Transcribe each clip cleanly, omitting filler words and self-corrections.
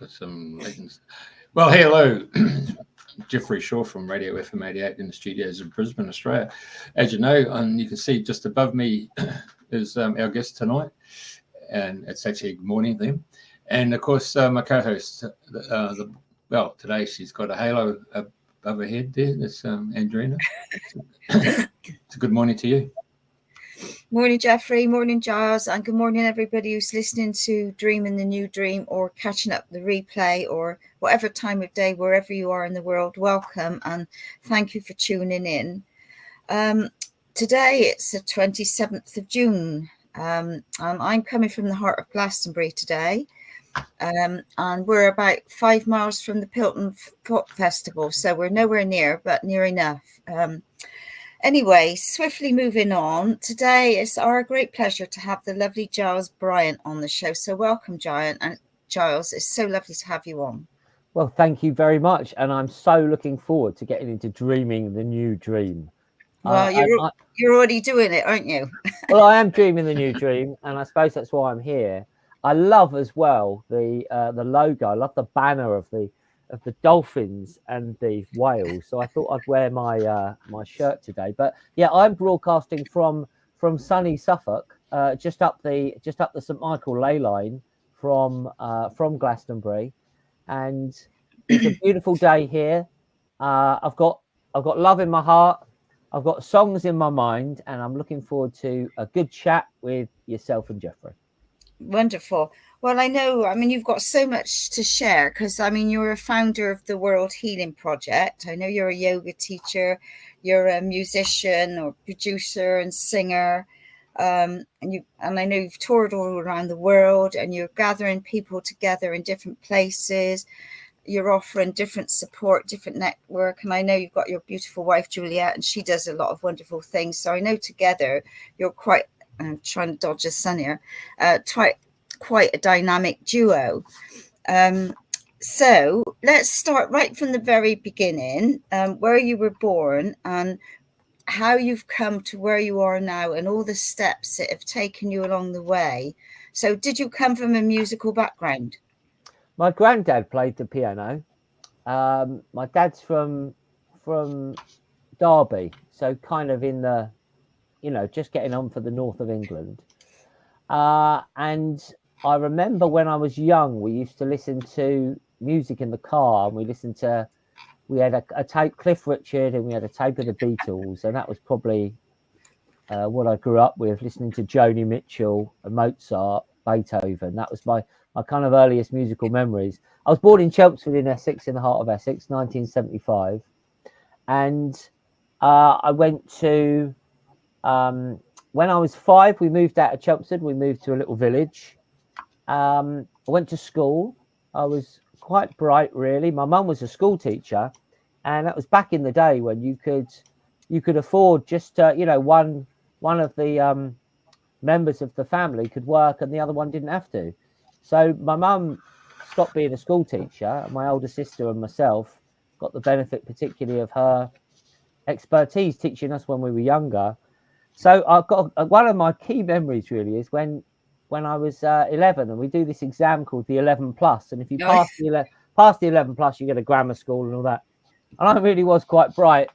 got some legends. Well, hey, hello. Jeffrey Shaw from Radio FM88 in the studios of Brisbane, Australia. As you know, and you can see just above me is our guest tonight, and it's actually good morning to them. And of course, my co-host, well, today she's got a halo above her head there. That's Andrena. It's a good morning to you. Morning, Jeffrey. Morning, Giles. And good morning, everybody who's listening to Dreaming the New Dream or catching up the replay or whatever time of day, wherever you are in the world. Welcome and thank you for tuning in. Today, it's the 27th of June. I'm coming from the heart of Glastonbury today. And we're about 5 miles from the Pilton Pop Festival. So we're nowhere near, but near enough. Anyway, swiftly moving on. Today, it's our great pleasure to have the lovely Giles Bryant on the show. So welcome, Giles. And Giles, it's so lovely to have you on. Well, thank you very much. And I'm so looking forward to getting into dreaming the new dream. Well, you're already doing it, aren't you? Well, I am dreaming the new dream. And I suppose that's why I'm here. I love as well the logo. I love the banner of the dolphins and the whales, so I thought I'd wear my my shirt today. But yeah, I'm broadcasting from sunny Suffolk, just up the St Michael ley line from Glastonbury, and it's a beautiful day here. I've got love in my heart, I've got songs in my mind, and I'm looking forward to a good chat with yourself and Jeffrey. Wonderful. Well, I mean, you've got so much to share because, I mean, you're a founder of the World Healing Project. I know you're a yoga teacher, you're a musician or producer and singer. And I know you've toured all around the world and you're gathering people together in different places. You're offering different support, different network. And I know you've got your beautiful wife, Juliet, and she does a lot of wonderful things. So I know together you're quite, I'm trying to dodge the sun here, quite a dynamic duo. So let's start right from the very beginning, where you were born and how you've come to where you are now and all the steps that have taken you along the way. So did you come from a musical background? My granddad played the piano. My dad's from Derby, so kind of in the, just getting on for the north of England. And I remember when I was young, we used to listen to music in the car, and we had a tape, Cliff Richard, and we had a tape of the Beatles, and that was probably what I grew up with, listening to Joni Mitchell, Mozart, Beethoven. That was my kind of earliest musical memories. I was born in Chelmsford in Essex, in the heart of Essex, 1975, and I went to, when I was 5, we moved out of Chelmsford, we moved to a little village. I went to school. I was quite bright, really. My mum was a school teacher, and that was back in the day when you could afford just one of the members of the family could work and the other one didn't have to. So my mum stopped being a school teacher. My older sister and myself got the benefit, particularly of her expertise teaching us when we were younger. So I've got one of my key memories really is when I was 11, and we do this exam called the 11 plus, and if you pass the 11 plus, you get a grammar school and all that. And I really was quite bright,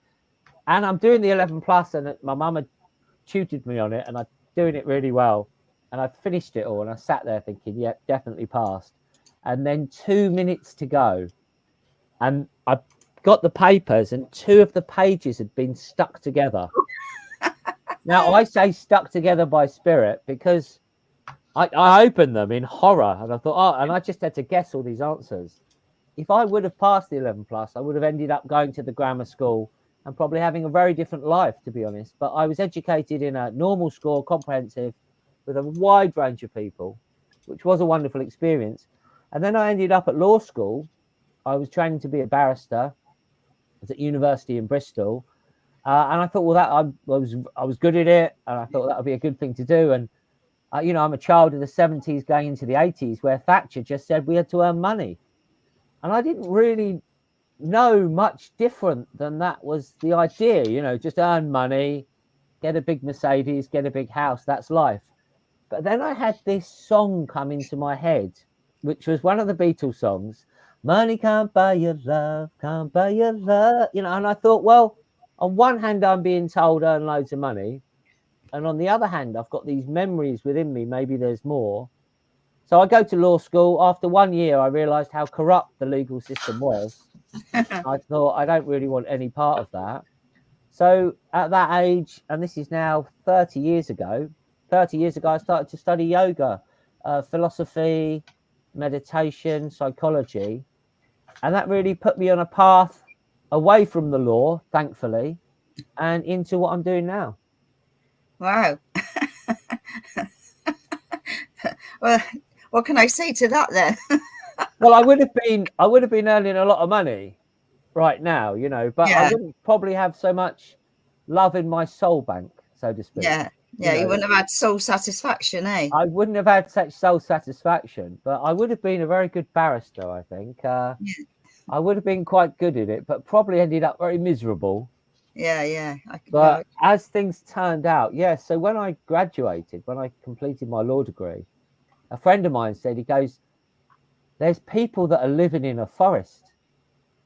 and I'm doing the 11 plus, and my mum had tutored me on it, and I'm doing it really well, and I finished it all, and I sat there thinking, yeah, definitely passed. And then 2 minutes to go, and I got the papers, and 2 of the pages had been stuck together. Now I say stuck together by spirit because I opened them in horror, and I thought, and I just had to guess all these answers. If I would have passed the 11 plus, I would have ended up going to the grammar school and probably having a very different life, to be honest. But I was educated in a normal school, comprehensive, with a wide range of people, which was a wonderful experience. And then I ended up at law school. I was training to be a barrister. I was at university in Bristol. And I thought, well, that I was good at it, and I thought that would be a good thing to do. And I'm a child of the 70s going into the 80s, where Thatcher just said we had to earn money. And I didn't really know much different than that was the idea, just earn money, get a big Mercedes, get a big house, that's life. But then I had this song come into my head which was one of the Beatles songs. Money can't buy your love, can't buy your love. You know, and I thought, well, on one hand, I'm being told earn loads of money. And on the other hand, I've got these memories within me. Maybe there's more. So I go to law school. After 1 year, I realized how corrupt the legal system was. I thought, I don't really want any part of that. So at that age, and this is now 30 years ago, I started to study yoga, philosophy, meditation, psychology. And that really put me on a path away from the law, thankfully, and into what I'm doing now. Wow. Well, what can I say to that then? Well, I would have been earning a lot of money right now, you know, but Yeah. I wouldn't probably have so much love in my soul bank, so to speak. Yeah. You wouldn't have had soul satisfaction, eh? I wouldn't have had such soul satisfaction, but I would have been a very good barrister, I think. I would have been quite good at it, but probably ended up very miserable. Yeah. But as things turned out, so when I graduated, when I completed my law degree, a friend of mine said, he goes, there's people that are living in a forest.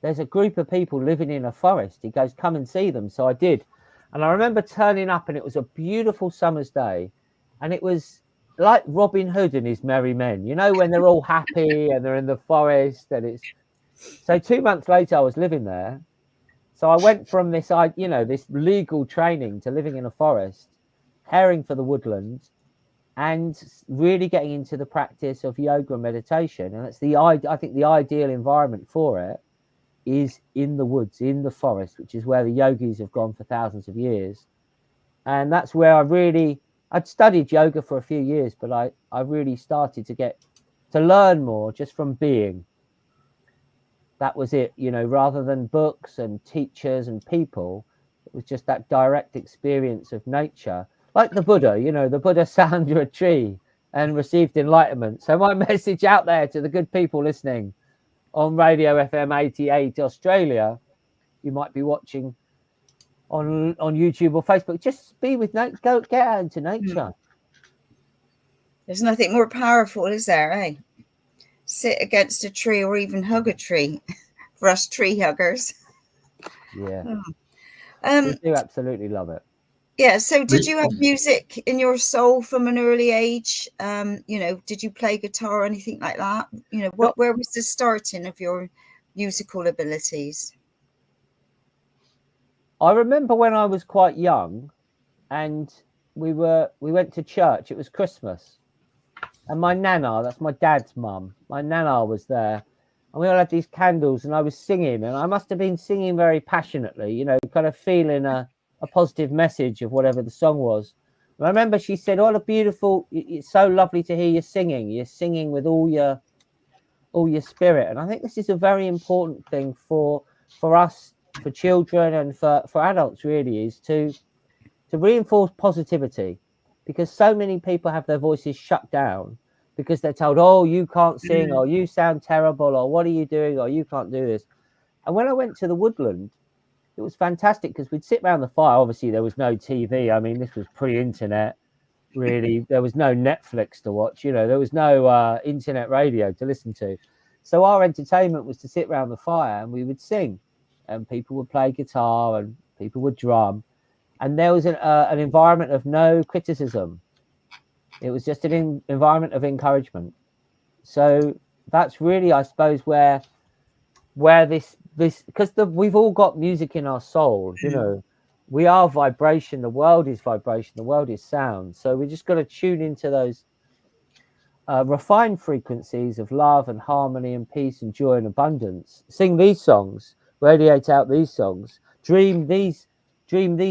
There's a group of people living in a forest. He goes, come and see them. So I did. And I remember turning up, and it was a beautiful summer's day. And it was like Robin Hood and his merry men, you know, when they're all happy and they're in the forest. And it's so 2 months later, I was living there. So I went from this, this legal training to living in a forest, caring for the woodland, and really getting into the practice of yoga and meditation. And it's I think the ideal environment for it is in the woods, in the forest, which is where the yogis have gone for thousands of years. And that's where I'd studied yoga for a few years, but I really started to learn more just from being. That was it, you know, rather than books and teachers and people. It was just that direct experience of nature. Like the Buddha, you know, the Buddha sat under a tree and received enlightenment. So my message out there to the good people listening on Radio FM88 Australia, you might be watching on YouTube or Facebook, just be with nature, go get out into nature. There's nothing more powerful, is there, eh? Sit against a tree or even hug a tree for us tree huggers. Yeah. We do absolutely love it. Yeah. So did you have music in your soul from an early age? Did you play guitar or anything like that? You know, where was the starting of your musical abilities? I remember when I was quite young and we went to church. It was Christmas. And my nana, that's my dad's mum, my nana was there. And we all had these candles and I was singing. And I must have been singing very passionately, you know, kind of feeling a positive message of whatever the song was. And I remember she said, "Oh, beautiful, it's so lovely to hear you singing. You're singing with all your spirit." And I think this is a very important thing for us, for children and for adults, really, is to reinforce positivity, because so many people have their voices shut down because they're told, "Oh, you can't sing," or "You sound terrible," or "What are you doing?" or "You can't do this." And when I went to the woodland, it was fantastic because we'd sit around the fire. Obviously, there was no TV. I mean, this was pre-internet, really. There was no Netflix to watch. You know, there was no internet radio to listen to. So our entertainment was to sit around the fire and we would sing, and people would play guitar and people would drum. And there was an environment of no criticism. It was just an environment of encouragement. So that's really, I suppose, where this because we've all got music in our soul, you know. We are vibration. The world is vibration. The world is sound. So we just got to tune into those refined frequencies of love and harmony and peace and joy and abundance. Sing these songs, radiate out these songs, dream these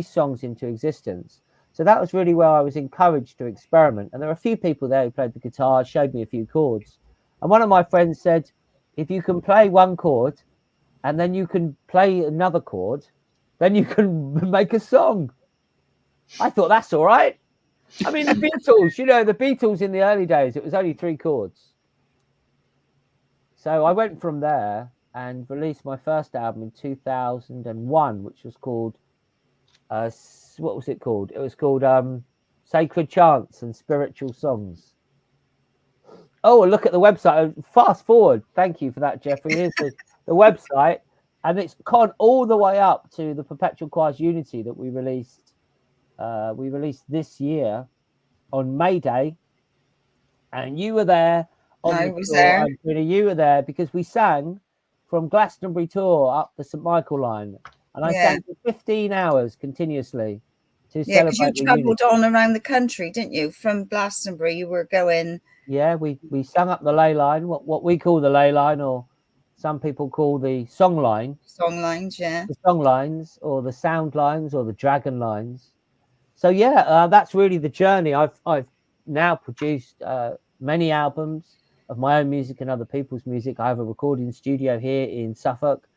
songs into existence. So that was really where I was encouraged to experiment. And there were a few people there who played the guitar, showed me a few chords. And one of my friends said, if you can play one chord and then you can play another chord, then you can make a song. I thought, that's all right. I mean, the Beatles in the early days, it was only 3 chords. So I went from there and released my first album in 2001, which was called, what was it called? It was called Sacred Chants and Spiritual Songs. Oh, look at the website. Fast forward. Thank you for that, Jeffrey. Here's the website, and it's gone all the way up to the Perpetual Choir's Unity that we released. We released this year on May Day, and you were there on I the was tour. there. Andrena, you were there because we sang from Glastonbury tour up the St Michael line, and I sang for 15 hours continuously to Yeah, because you celebrate the travelled unity. on around the country, didn't you? From Glastonbury, you were going. Yeah, we sung up the ley line, what we call the ley line, or some people call the song line. Song lines, yeah. The song lines, or the sound lines, or the dragon lines. So yeah, that's really the journey. I've now produced many albums of my own music and other people's music. I have a recording studio here in Suffolk,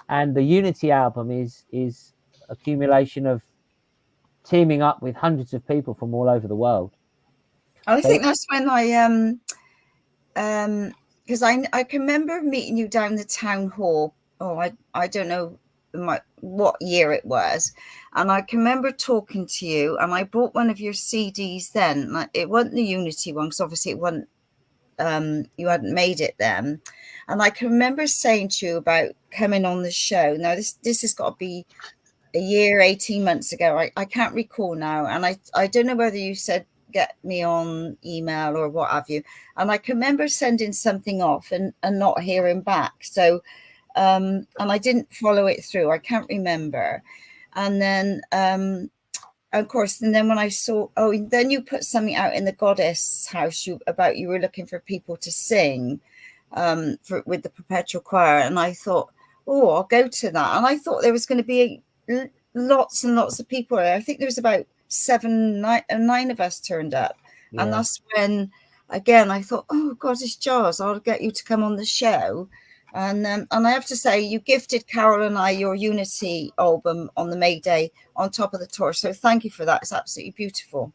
and the Unity album is accumulation of teaming up with hundreds of people from all over the world. I think that's when I because I can remember meeting you down the town hall. Oh, I don't know what year it was, and I can remember talking to you, and I bought one of your CDs then. It wasn't the Unity one because obviously it wasn't. You hadn't made it then, and I can remember saying to you about coming on the show. Now this has got to be a year, 18 months ago. I can't recall now, and I don't know whether you said get me on email or what have you, and I can remember sending something off and not hearing back, so and I didn't follow it through. I can't remember. And then of course, and then when I saw, then you put something out in the Goddess House you were looking for people to sing with the Perpetual Choir, and I thought, oh, I'll go to that. And I thought there was going to be lots and lots of people there. I think there was about 9 of us turned up. Yeah. And that's when, again, I thought, oh God, it's Giles, I'll get you to come on the show. And I have to say, you gifted Carol and I your Unity album on the May Day on top of the tour. So thank you for that. It's absolutely beautiful.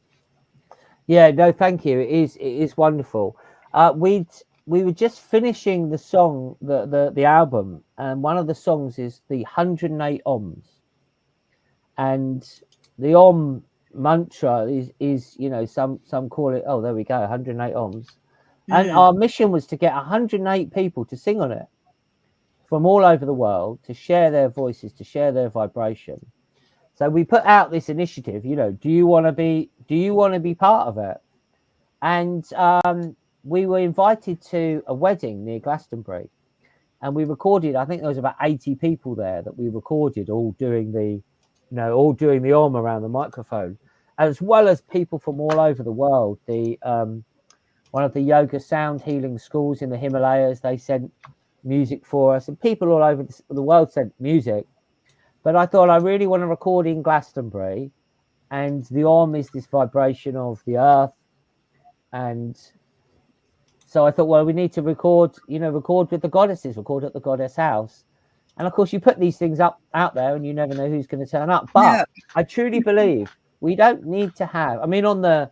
Yeah, no, thank you. It is wonderful. We were just finishing the song, the album, and one of the songs is the 108 ohms. And the Om mantra is some call it, oh, there we go, 108 ohms. And our mission was to get 108 people to sing on it from all over the world, to share their voices, to share their vibration. So we put out this initiative, do you want to be part of it? And we were invited to a wedding near Glastonbury, and we recorded, I think there was about 80 people there that we recorded all doing the Om around the microphone, as well as people from all over the world. The one of the yoga sound healing schools in the Himalayas, they sent music for us, and people all over the world sent music. But I thought I really want to record in Glastonbury, and the Om is this vibration of the earth, and so I thought, well, we need to record with the goddesses, record at the Goddess House. And of course, you put these things out there, and you never know who's going to turn up. But I truly believe we don't need to have. I mean, on the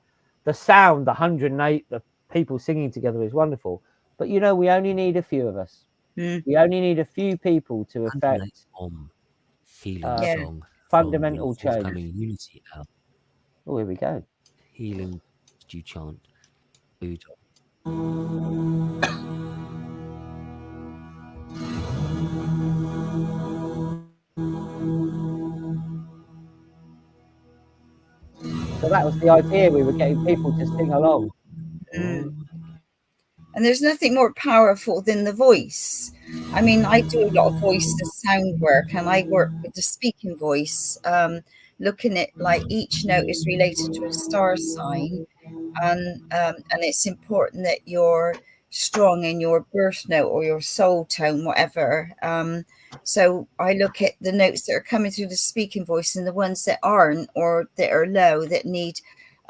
sound, the 108, the people singing together is wonderful. But we only need a few of us. We only need a few people to affect healing song, fundamental change. Unity album. Oh, here we go. Healing, do you chant? Food. So that was the idea. We were getting people to sing along. And there's nothing more powerful than the voice. I mean, I do a lot of voice and sound work, and I work with the speaking voice, looking at like each note is related to a star sign, and it's important that you're strong in your birth note or your soul tone, whatever. So I look at the notes that are coming through the speaking voice and the ones that aren't, or that are low, that need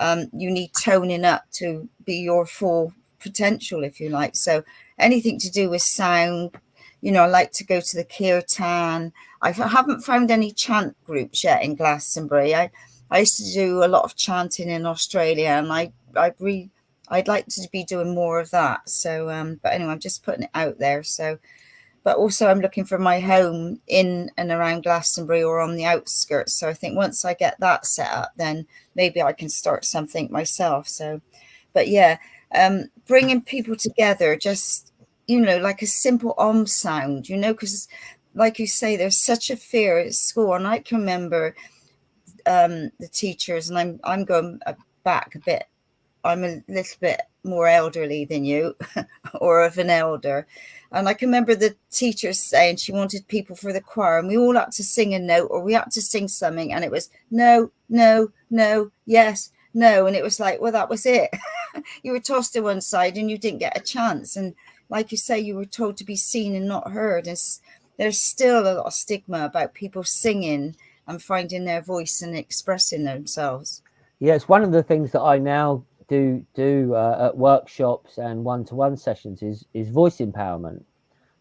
you need toning up to be your full potential, if you like. So anything to do with sound, I like to go to the kirtan. I haven't found any chant groups yet in Glastonbury. I used to do a lot of chanting in Australia, and I'd like to be doing more of that. So but anyway, I'm just putting it out there. So, but also I'm looking for my home in and around Glastonbury or on the outskirts. So I think once I get that set up, then maybe I can start something myself. So, but yeah. bringing people together, just, you know, like a simple sound, you know, because like you say, there's such a fear at school. And I can remember the teachers, and I'm going back a bit. I'm a little bit more elderly than you, or of an elder. And I can remember the teacher saying she wanted people for the choir, and we all had to sing a note, or we had to sing something, and it was no, no, no, yes, no. And it was like, well, that was it. You were tossed to one side and you didn't get a chance. And like you say, you were told to be seen and not heard. And there's still a lot of stigma about people singing and finding their voice and expressing themselves. Yeah, it's one of the things that I now do at workshops and one-to-one sessions is voice empowerment,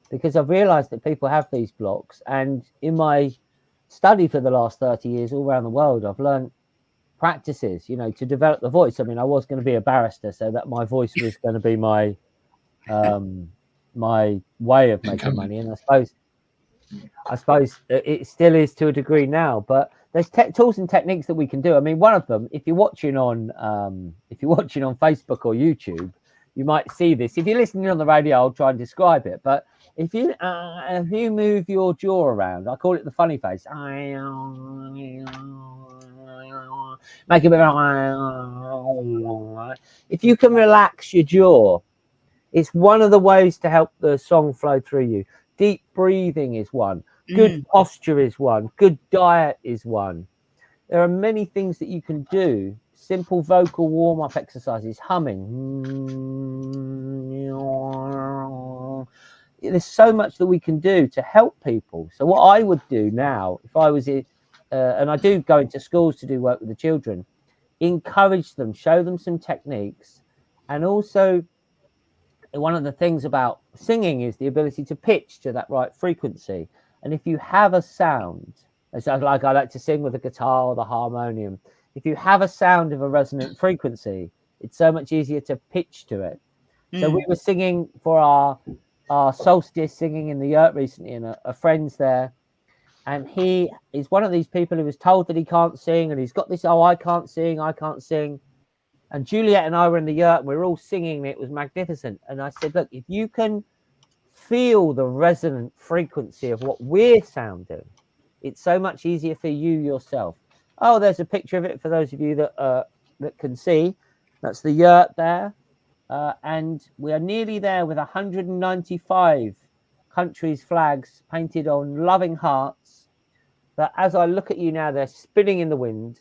because I've realized that people have these blocks. And in my study for the last 30 years all around the world, I've learned practices, you know, to develop the voice. I mean, I was going to be a barrister, so that my voice was going to be my my way of making money. And I suppose it still is to a degree now, but there's tools and techniques that we can do. I mean, one of them, if you're watching on Facebook or YouTube, you might see this. If you're listening on the radio, I'll try and describe it. But if you move your jaw around, I call it the funny face. Make a bit of, if you can relax your jaw, it's one of the ways to help the song flow through you. Deep breathing is one. Good posture is one. Good diet is one. There are many things that you can do. Simple vocal warm-up exercises, humming. There's so much that we can do to help people. So what I would do now, if I was and I do go into schools to do work with the children, encourage them, show them some techniques. And also, one of the things about singing is the ability to pitch to that right frequency. And if you have a sound, like I like to sing with the guitar or the harmonium, if you have a sound of a resonant frequency, it's so much easier to pitch to it. So we were singing for our solstice singing in the yurt recently, and a friend's there, and he is one of these people who was told that he can't sing, and he's got this, I can't sing. And Juliet and I were in the yurt, and we were all singing, and it was magnificent. And I said, look, if you can feel the resonant frequency of what we're sounding, it's so much easier for you yourself. Oh, there's a picture of it for those of you that can see. That's the yurt there. And we are nearly there with 195 countries' flags painted on loving hearts, that as I look at you now, they're spinning in the wind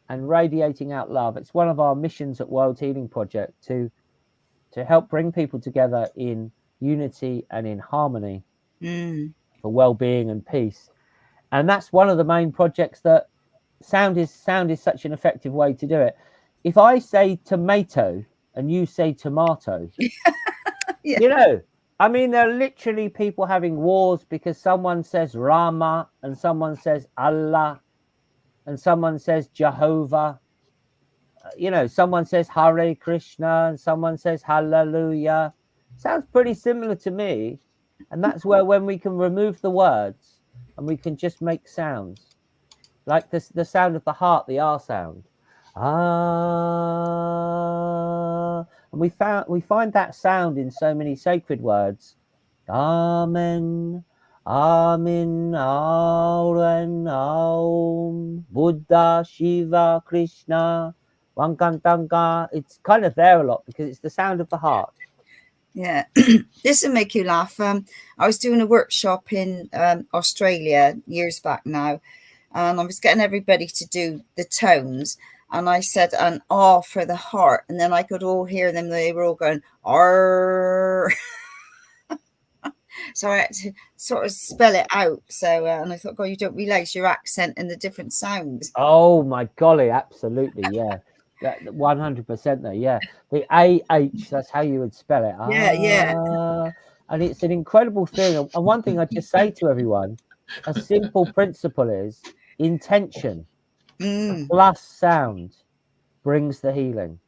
and radiating out love. It's one of our missions at World Healing Project to help bring people together in unity and in harmony for well-being and peace. And that's one of the main projects that sound is such an effective way to do it. If I say tomato and you say tomato, Yeah. you know, I mean, there are literally people having wars because someone says Rama and someone says Allah and someone says Jehovah. You know, someone says Hare Krishna and someone says Hallelujah. Sounds pretty similar to me. And that's where, when we can remove the words and we can just make sounds, like the sound of the heart, the R sound. Ah, and we find that sound in so many sacred words. Amen, Amen, Auren, Aum, Buddha, Shiva, Krishna, Wankantanga. It's kind of there a lot because it's the sound of the heart. Yeah, this will make you laugh. I was doing a workshop in Australia years back now, and I was getting everybody to do the tones. And I said an "ah" for the heart, and then I could all hear them. They were all going "r." So I had to sort of spell it out. So and I thought, God, you don't realise your accent and the different sounds. Oh my golly, absolutely, yeah. 100% there, yeah. The AH, that's how you would spell it. Yeah. And it's an incredible thing. And one thing I just say to everyone, a simple principle is intention plus sound brings the healing.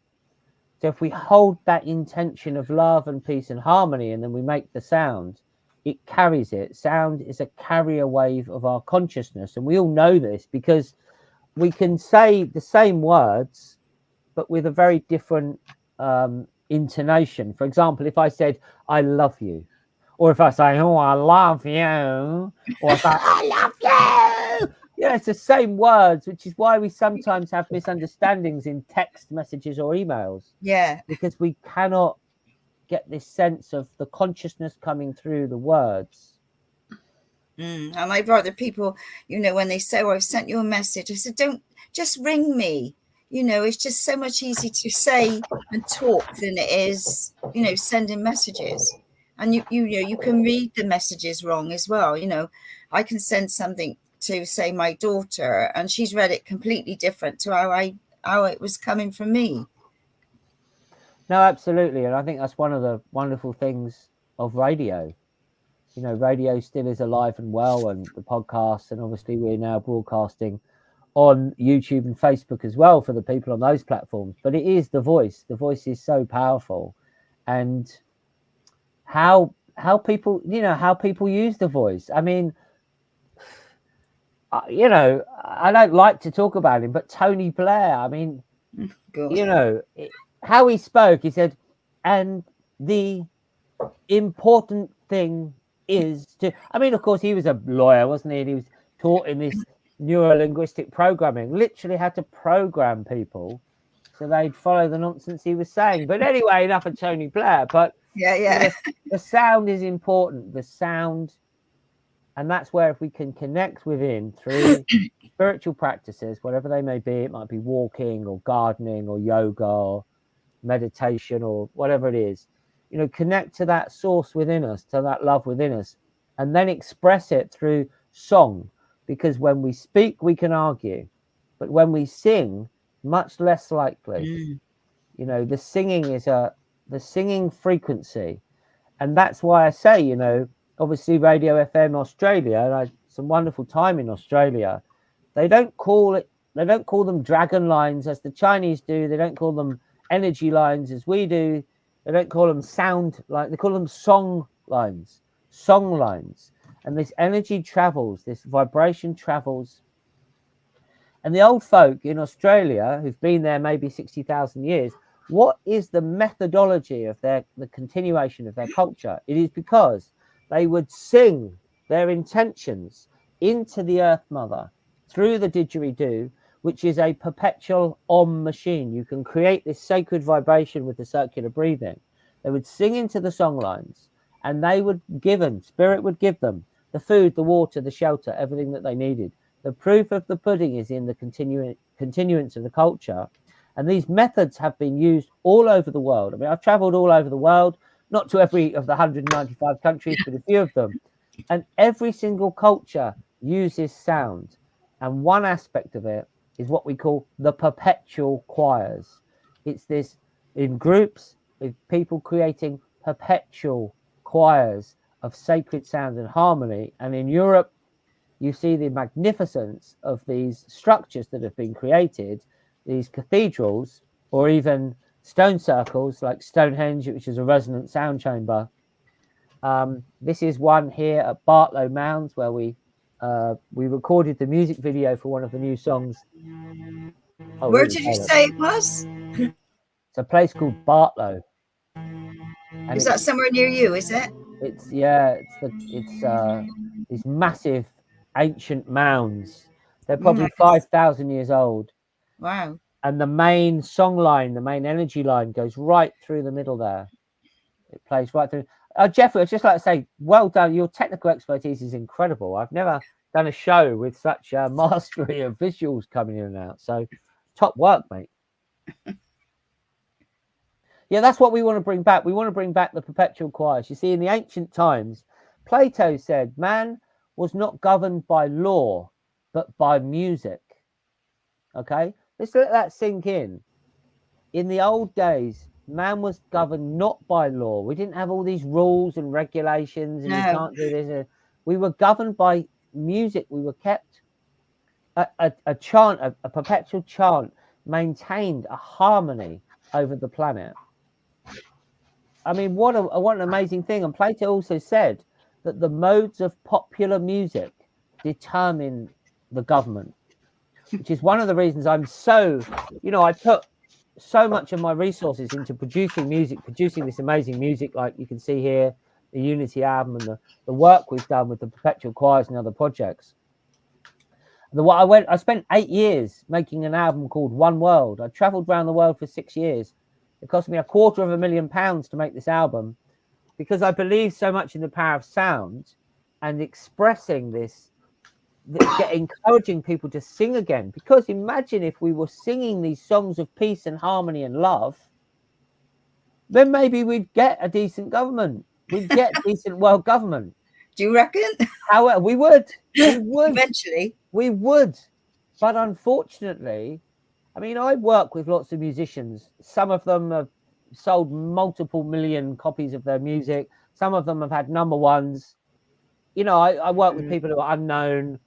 So if we hold that intention of love and peace and harmony, and then we make the sound, it carries it. Sound is a carrier wave of our consciousness. And we all know this because we can say the same words, but with a very different intonation. For example, if I said, I love you, or if I say, oh, I love you, or if I love you, yeah, it's the same words, which is why we sometimes have misunderstandings in text messages or emails. Yeah. Because we cannot get this sense of the consciousness coming through the words. And I'd rather people, you know, when they say, oh, I've sent you a message, I said, don't just ring me. You know, it's just so much easier to say and talk than it is, you know, sending messages. And you know, you can read the messages wrong as well. You know, I can send something to, say, my daughter, and she's read it completely different to how it was coming from me. No, absolutely. And I think that's one of the wonderful things of radio. You know, radio still is alive and well, and the podcasts, and obviously we're now broadcasting on YouTube and Facebook as well for the people on those platforms. But it is the voice. The voice is so powerful, and how people, you know, how people use the voice. I mean, you know, I don't like to talk about him, but Tony Blair. I mean, you know, how he spoke. He said, and the important thing is to, I mean, of course, he was a lawyer, wasn't he? And he was taught in this neuro-linguistic programming, literally had to program people so they'd follow the nonsense he was saying. But anyway, enough of Tony Blair. But yeah, the sound is important, the sound. And that's where, if we can connect within through spiritual practices, whatever they may be, it might be walking or gardening or yoga or meditation or whatever it is, you know, connect to that source within us, to that love within us, and then express it through song. Because when we speak, we can argue, but when we sing, much less likely. You know, the singing is the singing frequency. And that's why I say, you know, obviously Radio FM Australia, and I had some wonderful time in Australia, they don't call them dragon lines as the Chinese do. They don't call them energy lines as we do. They don't call them sound like, they call them song lines. And this energy travels, this vibration travels. And the old folk in Australia, who've been there maybe 60,000 years, what is the methodology of the continuation of their culture? It is because they would sing their intentions into the Earth Mother through the didgeridoo, which is a perpetual Om machine. You can create this sacred vibration with the circular breathing. They would sing into the song lines, and they would Spirit would give them the food, the water, the shelter, everything that they needed. The proof of the pudding is in the continuance of the culture. And these methods have been used all over the world. I mean, I've traveled all over the world, not to every of the 195 countries, but a few of them. And every single culture uses sound. And one aspect of it is what we call the perpetual choirs. It's this in groups with people creating perpetual choirs of sacred sound and harmony. And in Europe, you see the magnificence of these structures that have been created, these cathedrals, or even stone circles like Stonehenge, which is a resonant sound chamber. This is one here at Bartlow Mounds, where we recorded the music video for one of the new songs. Oh, where did you say it was? It's a place called Bartlow. And is that somewhere near you? Is it? It's these massive ancient mounds. They're probably 5,000 years old. Wow. And the main song line, the main energy line, goes right through the middle there. It plays right through. Jeffrey, I'd just like to say, well done. Your technical expertise is incredible. I've never done a show with such mastery of visuals coming in and out. So top work, mate. Yeah, that's what we want to bring back. We want to bring back the perpetual choirs. You see, in the ancient times, Plato said man was not governed by law, but by music. Okay? Let's let that sink in. In the old days, man was governed not by law. We didn't have all these rules and regulations, and you can't do this. We were governed by music. We were kept a chant, a perpetual chant, maintained a harmony over the planet. I mean, what an amazing thing. And Plato also said that the modes of popular music determine the government, which is one of the reasons I'm so, you know, I put so much of my resources into producing music, producing this amazing music, like you can see here, the Unity album and the work we've done with the Perpetual Choirs and other projects. I spent 8 years making an album called One World. I traveled around the world for 6 years. It cost me £250,000 to make this album, because I believe so much in the power of sound and expressing this, encouraging people to sing again. Because imagine if we were singing these songs of peace and harmony and love, then maybe we'd get a decent government. We'd get decent world government. Do you reckon? However, we would. Eventually. We would. But unfortunately, I mean, I work with lots of musicians. Some of them have sold multiple million copies of their music. Some of them have had number ones. You know, I work with people who are unknown,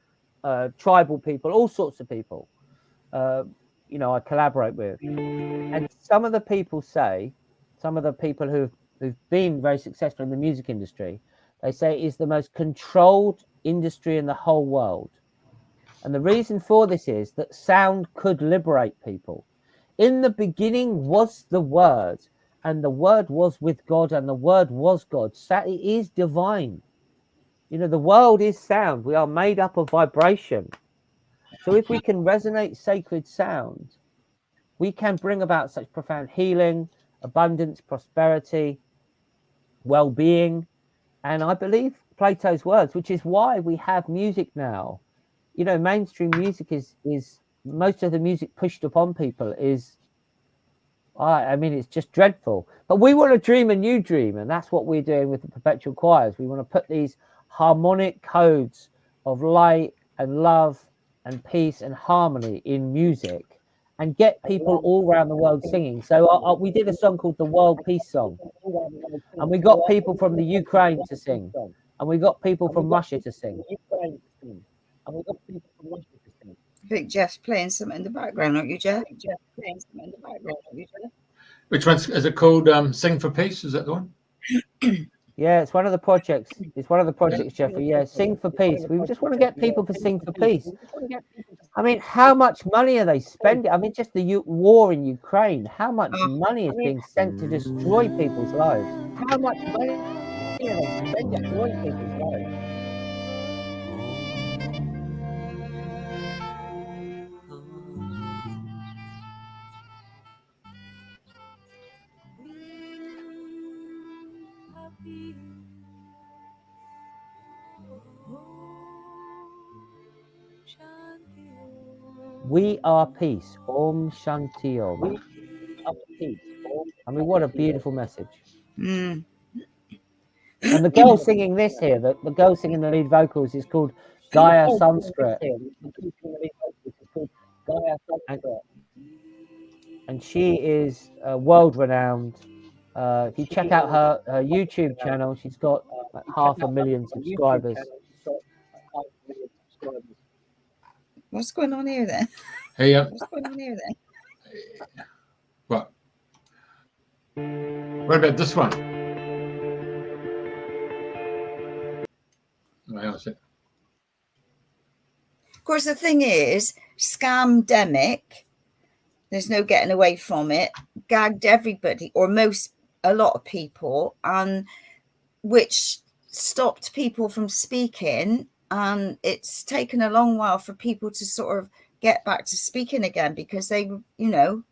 tribal people, all sorts of people. You know, I collaborate with. And some of the people say, some of the people who've been very successful in the music industry, they say it's the most controlled industry in the whole world. And the reason for this is that sound could liberate people. In the beginning was the Word, and the Word was with God, and the Word was God. So it is divine. You know, the world is sound. We are made up of vibration. So if we can resonate sacred sound, we can bring about such profound healing, abundance, prosperity, well-being. And I believe Plato's words, which is why we have music now. You know, mainstream music is most of the music pushed upon people is, I mean, it's just dreadful. But we want to dream a new dream, and that's what we're doing with the Perpetual Choirs. We want to put these harmonic codes of light and love and peace and harmony in music and get people all around the world singing. So we did a song called the World Peace Song, and we got people from the Ukraine to sing, and we got people from Russia to sing. I think Jeff's playing something in the background, aren't you, Jeff? Which one's is it called? Sing for Peace? Is that the one? Yeah, it's one of the projects. It's one of the projects, Jeffrey. Yeah, Sing for Peace. We just want to get people to sing for peace. I mean, how much money are they spending? I mean, just the war in Ukraine. How much money is being sent to destroy people's lives? How much money are they spending to destroy people's lives? We are peace. Om Shanti Om. We are peace. I mean, what a beautiful message. Mm. And the girl singing this here, the girl singing the lead vocals is called Gaia Sanskrit. And she is world renowned. If you check out her YouTube channel, she's got like 500,000 subscribers. What's going on here then? Hey, What's going on here then? what? What about this one? Oh, how's it? Of course, the thing is, scamdemic, there's no getting away from it, gagged everybody, or a lot of people, and which stopped people from speaking. And it's taken a long while for people to sort of get back to speaking again, because they, you know.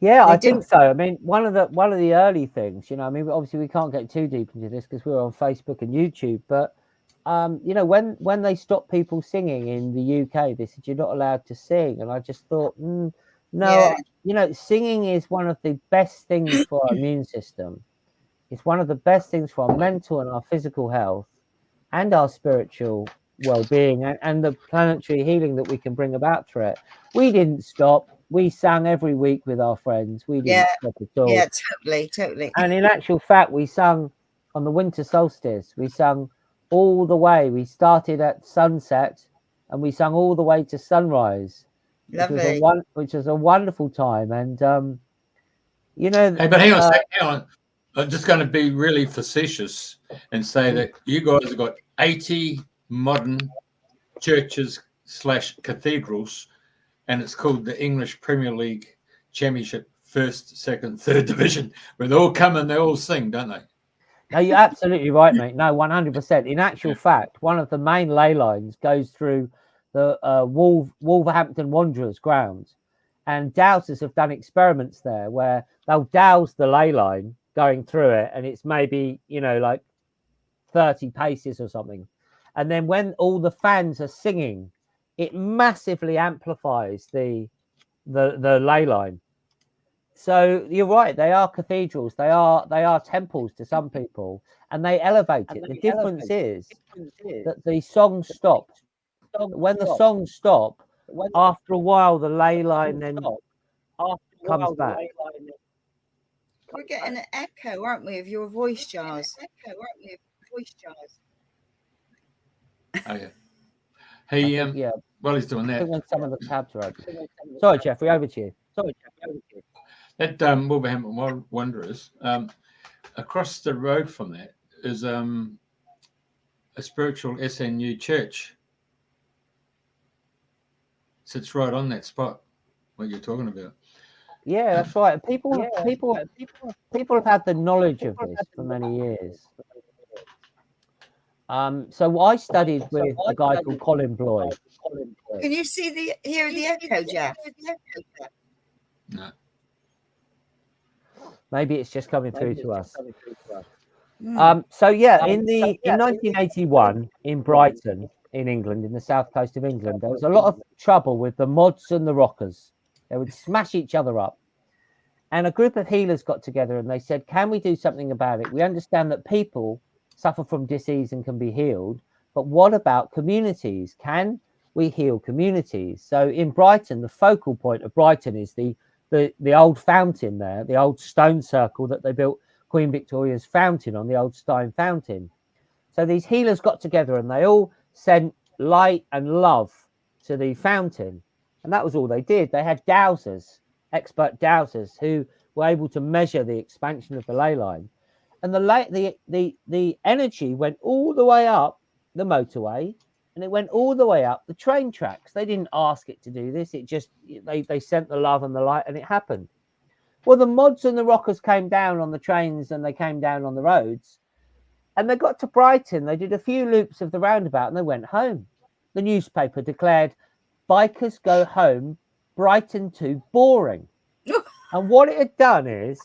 Yeah, I think so. I mean, one of the early things, you know, I mean, obviously we can't get too deep into this because we're on Facebook and YouTube, but you know, when they stopped people singing in the UK, they said you're not allowed to sing, and I just thought, no, yeah. You know, singing is one of the best things for our immune system. It's one of the best things for our mental and our physical health and our spiritual well-being and the planetary healing that we can bring about through it. We didn't stop. We sang every week with our friends. We didn't stop at all. Yeah, totally. And in actual fact, we sung on the winter solstice. We sung all the way. We started at sunset and we sung all the way to sunrise. Lovely. Which was a wonderful time. And, you know... Hey, but hang on. I'm just going to be really facetious and say that you guys have got 80 modern churches / cathedrals, and it's called the English Premier League Championship, first, second, third division, where they all come and they all sing, don't they? No, you're absolutely right, mate. No, 100%. In actual fact, one of the main ley lines goes through the Wolverhampton Wanderers ground, and dowsers have done experiments there where they'll douse the ley line going through it, and it's maybe, you know, like 30 paces or something. And then when all the fans are singing, it massively amplifies the ley line. So you're right, they are cathedrals, they are temples to some people, and they elevate it. The difference is that the songs stop. When the songs stop, after a while the ley line then comes back. We're getting an echo, aren't we, of your voice, Giles? Oh yeah. He Yeah, while he's doing I that, think when some of the tabs are open. Sorry, Jeffrey, over to you. that Wolverhampton Wanderers, across the road from that is a spiritual SNU church. Sits right on that spot, what you're talking about. Yeah, that's right. People have had the knowledge of this for many years. So I studied with a guy called Colin Bloy. Can you hear the echo, Jeff? No. Maybe it's just coming through to us. Mm. So yeah, in 1981 in Brighton, in England, in the south coast of England, there was a lot of trouble with the mods and the rockers. They would smash each other up. And a group of healers got together and they said, can we do something about it? We understand that people suffer from disease and can be healed, but what about communities? Can we heal communities? So in Brighton, the focal point of Brighton is the old fountain there, the old stone circle that they built Queen Victoria's fountain on, the old stone fountain. So these healers got together and they all sent light and love to the fountain. And that was all they did. They had dowsers, expert dowsers, who were able to measure the expansion of the ley line. And the energy went all the way up the motorway, and it went all the way up the train tracks. They didn't ask it to do this. It just, they sent the love and the light, and it happened. Well, the mods and the rockers came down on the trains and they came down on the roads, and they got to Brighton. They did a few loops of the roundabout and they went home. The newspaper declared, bikers go home, Brighton too boring. And what it had done is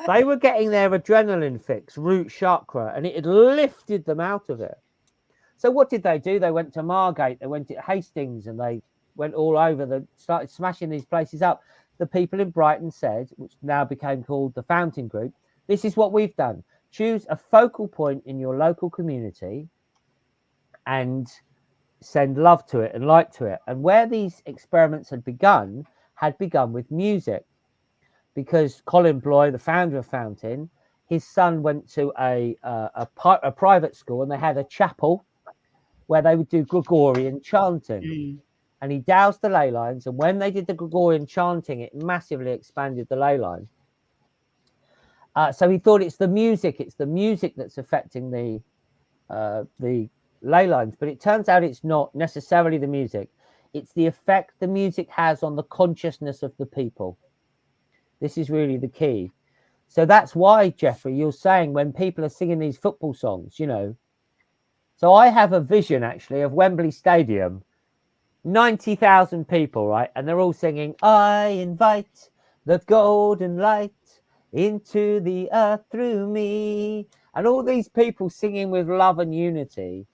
they were getting their adrenaline fix, root chakra, and it had lifted them out of it. So what did they do? They went to Margate, they went to Hastings, and they went all over, started smashing these places up. The people in Brighton said, which now became called the Fountain Group, this is what we've done. Choose a focal point in your local community and send love to it and light to it. And where these experiments had begun with music, because Colin Bloy, the founder of Fountain, his son went to a private school, and they had a chapel where they would do Gregorian chanting. And he doused the ley lines, and when they did the Gregorian chanting, it massively expanded the ley line. So he thought it's the music that's affecting the ley lines, but it turns out it's not necessarily the music. It's the effect the music has on the consciousness of the people. This is really the key. So that's why, Jeffrey, you're saying when people are singing these football songs, you know. So I have a vision, actually, of Wembley Stadium, 90,000 people, right? And they're all singing, I invite the golden light into the earth through me. And all these people singing with love and unity.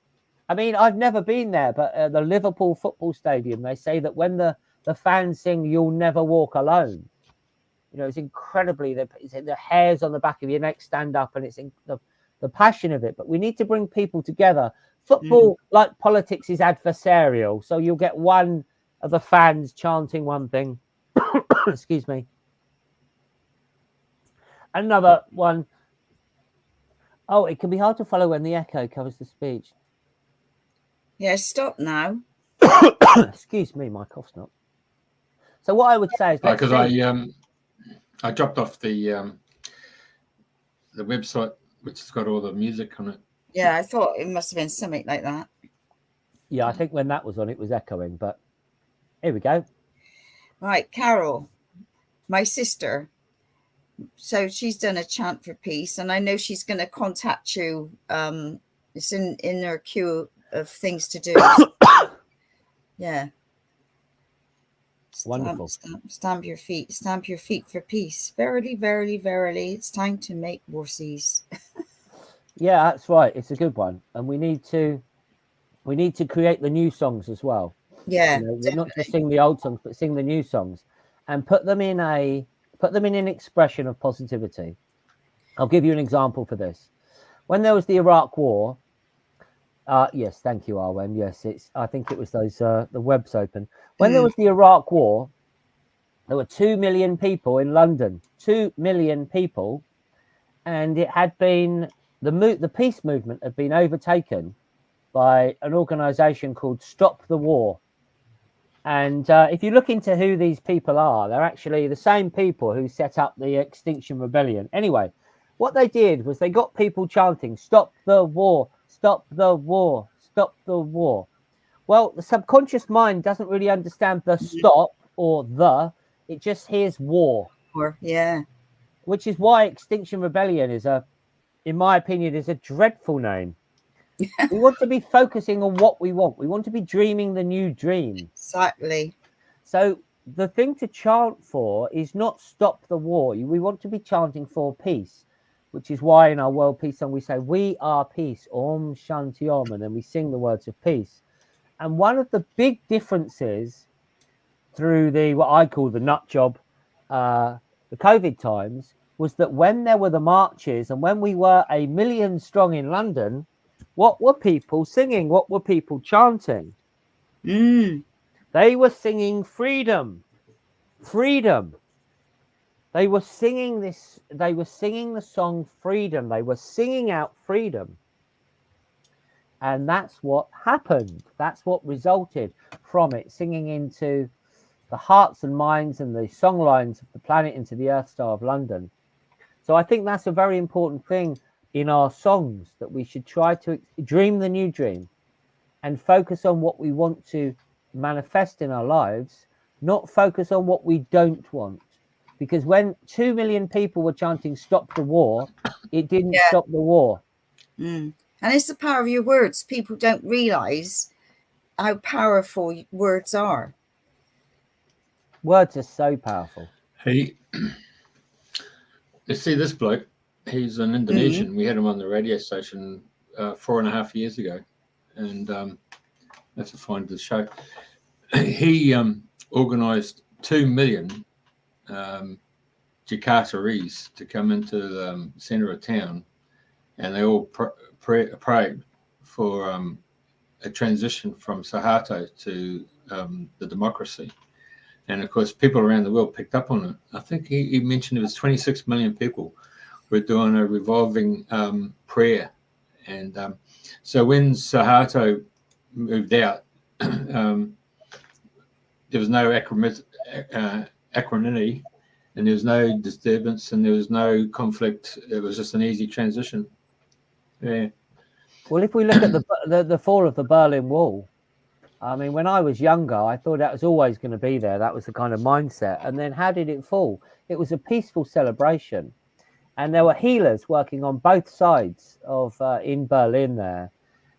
I mean, I've never been there, but the Liverpool football stadium, they say that when the fans sing, you'll never walk alone. You know, it's incredibly, the hairs on the back of your neck stand up, and it's the passion of it. But we need to bring people together. Football, like politics, is adversarial. So you'll get one of the fans chanting one thing. Excuse me. Another one. Oh, it can be hard to follow when the echo covers the speech. Yeah, stop now. Excuse me, my cough's not. So what I would say is, because I dropped off the website, which has got all the music on it. Yeah, I thought it must have been something like that. Yeah, I think when that was on, it was echoing, but here we go. Right, Carol, my sister. So she's done a chant for peace, and I know she's going to contact you. It's in her queue of things to do. Yeah. Wonderful. Stamp your feet for peace. Verily, verily, verily, it's time to make worsies. Yeah, that's right. It's a good one, and we need to create the new songs as well. Yeah, we're not just sing the old songs, but sing the new songs, and put them in an expression of positivity. I'll give you an example for this. When there was the Iraq War, yes, thank you, Arwen. Yes, I think it was those the web's open. When there was the Iraq War, there were 2 million people in London. 2 million people, and it had been the peace movement had been overtaken by an organisation called Stop the War. And if you look into who these people are, they're actually the same people who set up the Extinction Rebellion. Anyway, what they did was they got people chanting, "Stop the war, stop the war, stop the war." Well, the subconscious mind doesn't really understand the stop or the, it just hears war. Yeah. Which is why Extinction Rebellion in my opinion, is a dreadful name. We want to be focusing on what we want. We want to be dreaming the new dream. Exactly. So the thing to chant for is not stop the war. We want to be chanting for peace, which is why in our World Peace Song we say, "We are peace, Om Shanti Om," and then we sing the words of peace. And one of the big differences through what I call the nut job, the COVID times, was that when there were the marches and when we were 1 million strong in London, what were people singing? What were people chanting? They were singing freedom. Freedom. They were singing this. They were singing the song freedom. They were singing out freedom. And that's what happened. That's what resulted from it, singing into the hearts and minds and the song lines of the planet, into the Earth Star of London. So I think that's a very important thing in our songs, that we should try to dream the new dream and focus on what we want to manifest in our lives, not focus on what we don't want. Because when 2 million people were chanting "Stop the war," it didn't stop the war. And it's the power of your words. People don't realize how powerful words are. Words are so powerful. You see this bloke, he's an Indonesian. We had him on the radio station 4.5 years ago, and I have to find the show. He organised 2 million Jakartaese to come into the centre of town, and they all prayed for a transition from Suharto to the democracy. And of course, people around the world picked up on it. I think he mentioned it was 26 million people were doing a revolving prayer. And so when Suharto moved out, there was no acrimony, and there was no disturbance, and there was no conflict. It was just an easy transition. Yeah. Well, if we look at the fall of the Berlin Wall, I mean, when I was younger, I thought that was always going to be there. That was the kind of mindset. And then how did it fall? It was a peaceful celebration. And there were healers working on both sides of in Berlin there.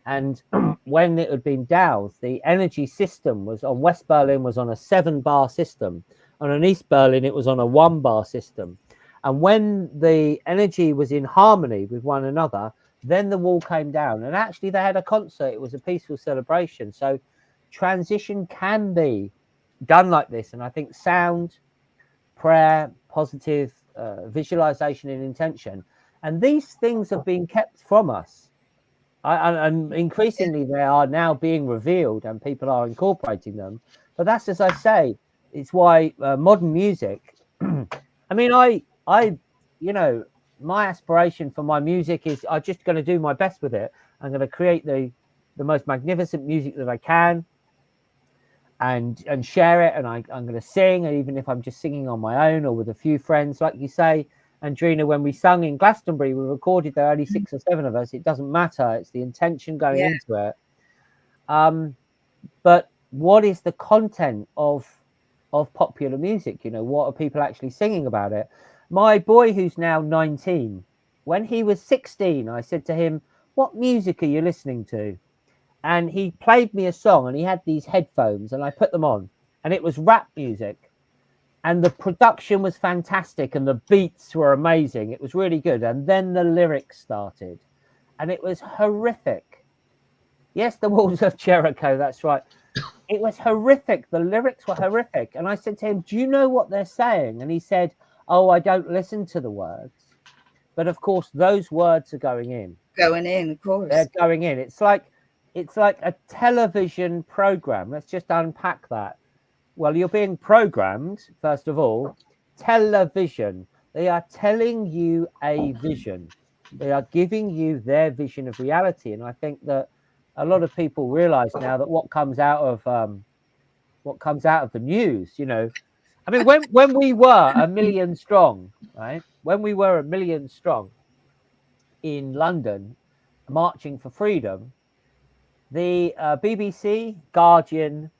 And when it had been doused, the energy system was on West Berlin was on a 7-bar system. And on East Berlin, it was on a 1-bar system. And when the energy was in harmony with one another, then the wall came down. And actually, they had a concert. It was a peaceful celebration. So transition can be done like this. And I think sound, prayer, positive visualization and intention, and these things have been kept from us. And increasingly, they are now being revealed and people are incorporating them. But that's, as I say, it's why modern music, I mean, my aspiration for my music is I'm just going to do my best with it. I'm going to create the most magnificent music that I can and share it. And I'm going to sing, and even if I'm just singing on my own or with a few friends, like you say, Andrena, when we sung in Glastonbury, we recorded there, only 6 or 7 of us. It doesn't matter. It's the intention going into it. But what is the content of of popular music. You know, what are people actually singing about it? My boy, who's now 19, when he was 16, I said to him, what music are you listening to? And he played me a song, and he had these headphones, and I put them on, and it was rap music, and the production was fantastic, and the beats were amazing. It was really good. And then the lyrics started, and it was horrific. Yes, the walls of Jericho, that's right. It was horrific. The lyrics were horrific. And I said to him, do you know what they're saying? And he said, oh, I don't listen to the words. But of course, those words are going in. Going in, of course. They're going in. It's like a television program. Let's just unpack that. Well, you're being programmed, first of all. Television. They are telling you a vision. They are giving you their vision of reality. And I think that a lot of people realize now that what comes out of the news, you know, I mean, when we were 1 million strong, right? When we were 1 million strong in London, marching for freedom, the BBC, Guardian,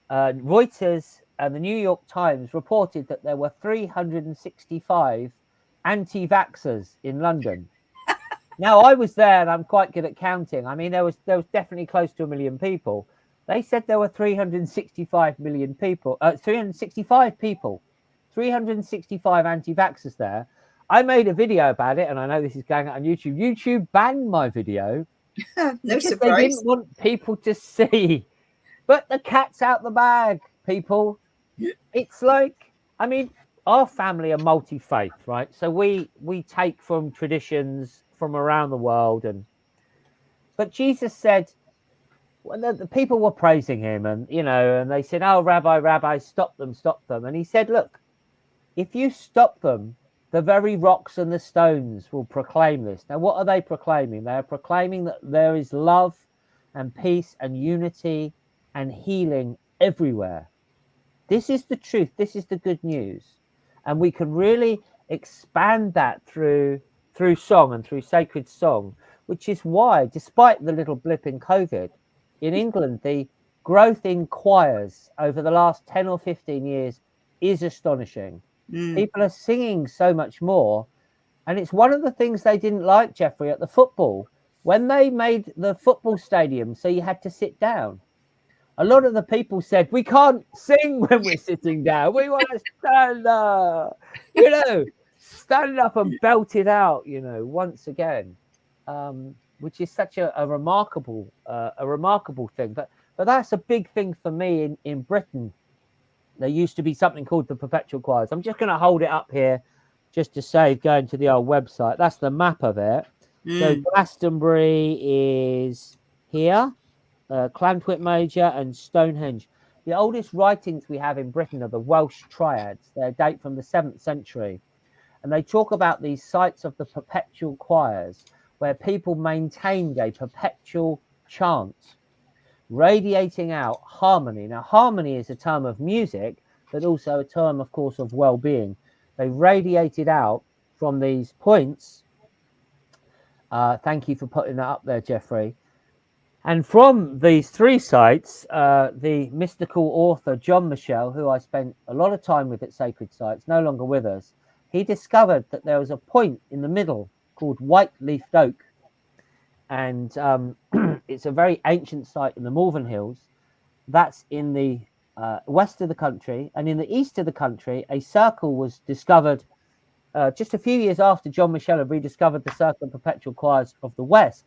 Reuters, and the New York Times reported that there were 365 anti-vaxxers in London. Now, I was there, and I'm quite good at counting. I mean, there was definitely close to 1 million people. They said there were 365 people, 365 anti-vaxxers there. I made a video about it, and I know this is going out on YouTube. YouTube banned my video. No surprise. They didn't want people to see. But the cat's out the bag, people. It's like, I mean, our family are multi-faith, right? So we take from traditions from around the world, but Jesus said, when the people were praising him, and you know, and they said, oh, Rabbi, stop them, and he said, look, if you stop them, the very rocks and the stones will proclaim this. Now, what are they proclaiming? They are proclaiming that there is love and peace and unity and healing everywhere. This is the truth. This is the good news, and we can really expand that through song and through sacred song, which is why, despite the little blip in COVID, in England, the growth in choirs over the last 10 or 15 years is astonishing. People are singing so much more. And it's one of the things they didn't like, Jeffrey, at the football, when they made the football stadium so you had to sit down. A lot of the people said, we can't sing when we're sitting down. We want to stand up, you know. Stand up and belt it out, you know, once again, which is such a remarkable thing. But that's a big thing for me in Britain. There used to be something called the perpetual choirs. I'm just going to hold it up here just to save going to the old website. That's the map of it. So Glastonbury is here, Llantwit Major and Stonehenge. The oldest writings we have in Britain are the Welsh triads. They date from the 7th century. And they talk about these sites of the perpetual choirs where people maintained a perpetual chant, radiating out harmony. Now, harmony is a term of music, but also a term, of course, of well-being. They radiated out from these points. Thank you for putting that up there, Jeffrey. And from these 3 sites, the mystical author John Michel, who I spent a lot of time with at Sacred Sites, no longer with us, he discovered that there was a point in the middle called White-leafed Oak. And it's a very ancient site in the Malvern Hills. That's in the west of the country. And in the east of the country, a circle was discovered just a few years after John Michel had rediscovered the circle of perpetual choirs of the west.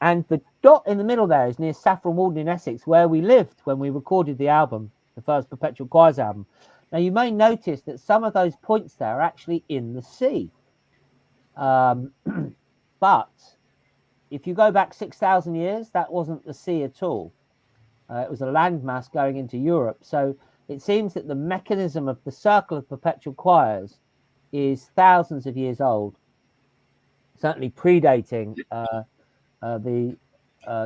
And the dot in the middle there is near Saffron Walden in Essex, where we lived when we recorded the album, the first Perpetual Choirs album. Now, you may notice that some of those points there are actually in the sea. But if you go back 6,000 years, that wasn't the sea at all. It was a landmass going into Europe. So it seems that the mechanism of the circle of perpetual choirs is thousands of years old, certainly predating the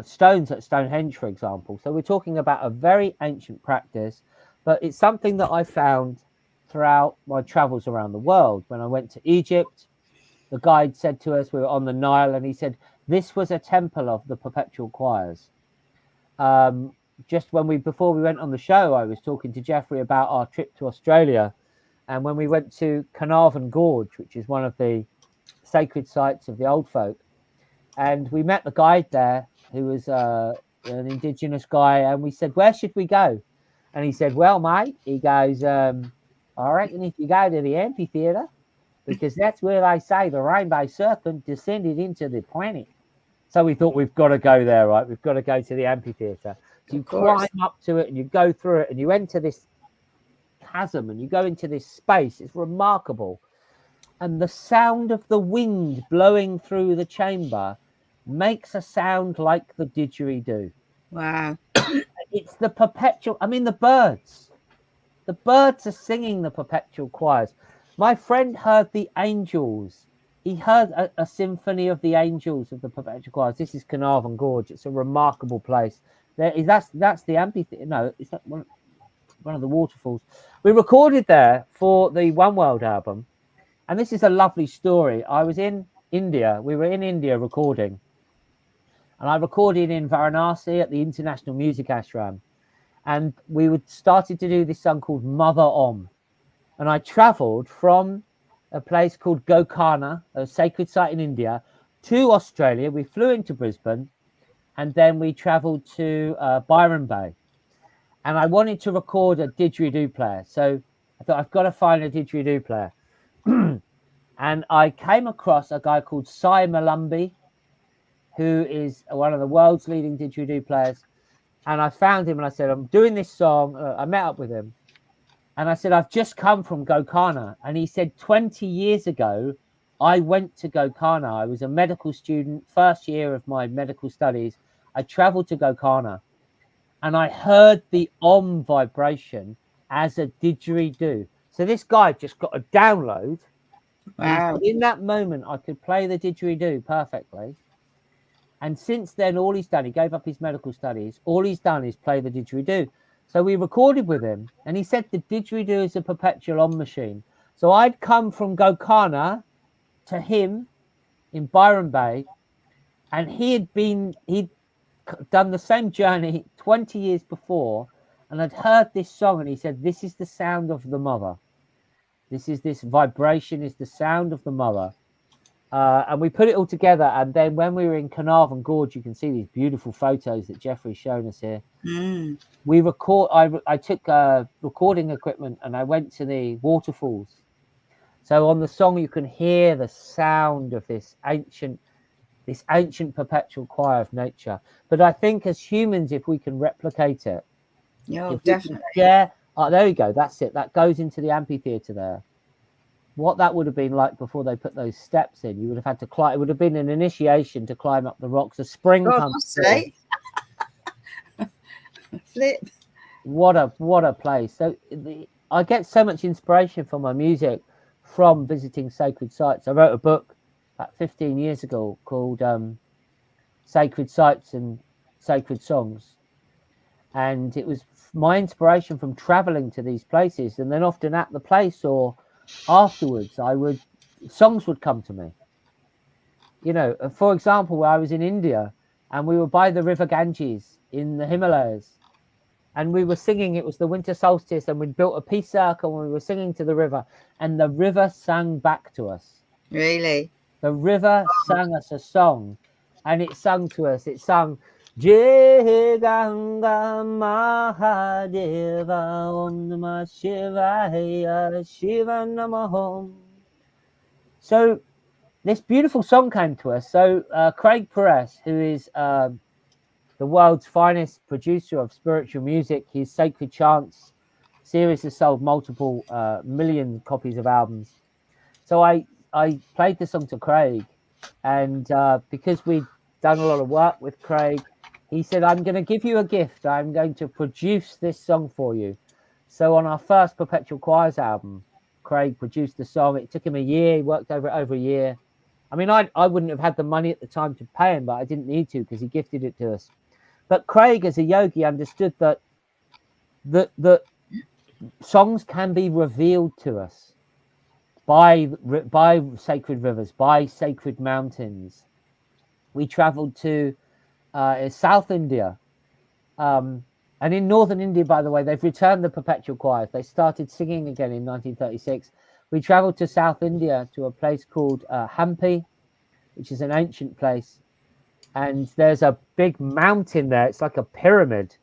stones at Stonehenge, for example. So we're talking about a very ancient practice, but it's something that I found throughout my travels around the world. When I went to Egypt, the guide said to us, we were on the Nile, and he said, this was a temple of the perpetual choirs. just before we went on the show, I was talking to Jeffrey about our trip to Australia, and when we went to Carnarvon Gorge, which is one of the sacred sites of the old folk, and we met the guide there, who was an Indigenous guy, and we said, "Where should we go?" And he said, "Well, mate," he goes, "I reckon if you go to the amphitheatre, because that's where they say the rainbow serpent descended into the planet." So we thought, we've got to go there, right? We've got to go to the amphitheatre. So you climb up to it and you go through it and you enter this chasm and you go into this space. It's remarkable. And the sound of the wind blowing through the chamber makes a sound like the didgeridoo. Wow. It's the perpetual. I mean, the birds are singing the perpetual choirs. My friend heard the angels. He heard a symphony of the angels of the perpetual choirs. This is Carnarvon Gorge. It's a remarkable place. That's the amphitheatre. No, it's not one of the waterfalls. We recorded there for the One World album, and this is a lovely story. I was in India. We were in India recording, and I recorded in Varanasi at the International Music Ashram, and we started to do this song called Mother Om, and I travelled from a place called Gokarna, a sacred site in India, to Australia. We flew into Brisbane, and then we travelled to Byron Bay. And I wanted to record a didgeridoo player. So I thought, I've got to find a didgeridoo player. And I came across a guy called Sai Malumbi, who is one of the world's leading didgeridoo players. And I found him and I said, I'm doing this song. I met up with him. And I said, I've just come from Gokarna. And he said, 20 years ago, I went to Gokarna. I was a medical student, first year of my medical studies. I traveled to Gokarna and I heard the Om vibration as a didgeridoo. So this guy just got a download. Wow. In that moment, I could play the didgeridoo perfectly. And since then, all he's done, he gave up his medical studies. All he's done is play the didgeridoo. So we recorded with him, and he said the didgeridoo is a perpetual Om machine. So I'd come from Gokarna to him in Byron Bay, and he'd done the same journey 20 years before, and I'd heard this song, and he said, this is the sound of the mother. This vibration is the sound of the mother. And we put it all together, and then when we were in Carnarvon Gorge, you can see these beautiful photos that Jeffrey's shown us here. Mm. I took recording equipment and I went to the waterfalls. So on the song you can hear the sound of this ancient perpetual choir of nature. But I think as humans, if we can replicate it, Definitely. Yeah, there you go. That's it. That goes into the amphitheatre there. What that would have been like before they put those steps in, you would have had to climb. It would have been an initiation to climb up the rocks. A spring comes through. Flip. What a place. So I get so much inspiration for my music from visiting sacred sites. I wrote a book about 15 years ago called Sacred Sites and Sacred Songs. And it was my inspiration from traveling to these places, and then often at the place or afterwards songs would come to me. You know, for example, I was in India and we were by the river Ganges in the Himalayas, and we were singing. It was the winter solstice, and we'd built a peace circle and we were singing to the river, and the river sang back to us. Really? The river sang us a song, and it sung to us. It sung, Jai Ganga Mahadeva Om Namah Shivaya Shiva Namah. So this beautiful song came to us. So Craig Perez, who is the world's finest producer of spiritual music, his Sacred Chants series has sold multiple million copies of albums. So I played the song to Craig, and because we'd done a lot of work with Craig, he said, I'm going to give you a gift. I'm going to produce this song for you. So on our first Perpetual Choirs album, Craig produced the song. It took him a year. He worked over a year. I mean, I wouldn't have had the money at the time to pay him, but I didn't need to because he gifted it to us. But Craig, as a yogi, understood that the songs can be revealed to us by sacred rivers, by sacred mountains. We traveled to South India, And in northern India, by the way, they've returned the perpetual choirs. They started singing again in 1936. We traveled to South India to a place called Hampi, which is an ancient place. And there's a big mountain there. It's like a pyramid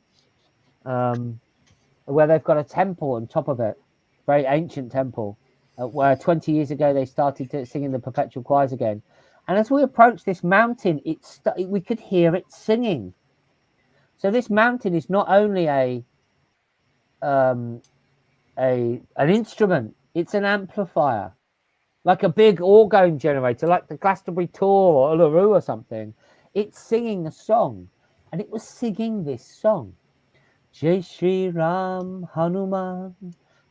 where they've got a temple on top of it, very ancient temple, where 20 years ago they started singing the perpetual choirs again. And as we approached this mountain, we could hear it singing. So this mountain is not only an instrument; it's an amplifier, like a big orgone generator, like the Glastonbury Tour or Uluru or something. It's singing a song, and it was singing this song: Jai Shri Ram Hanuman,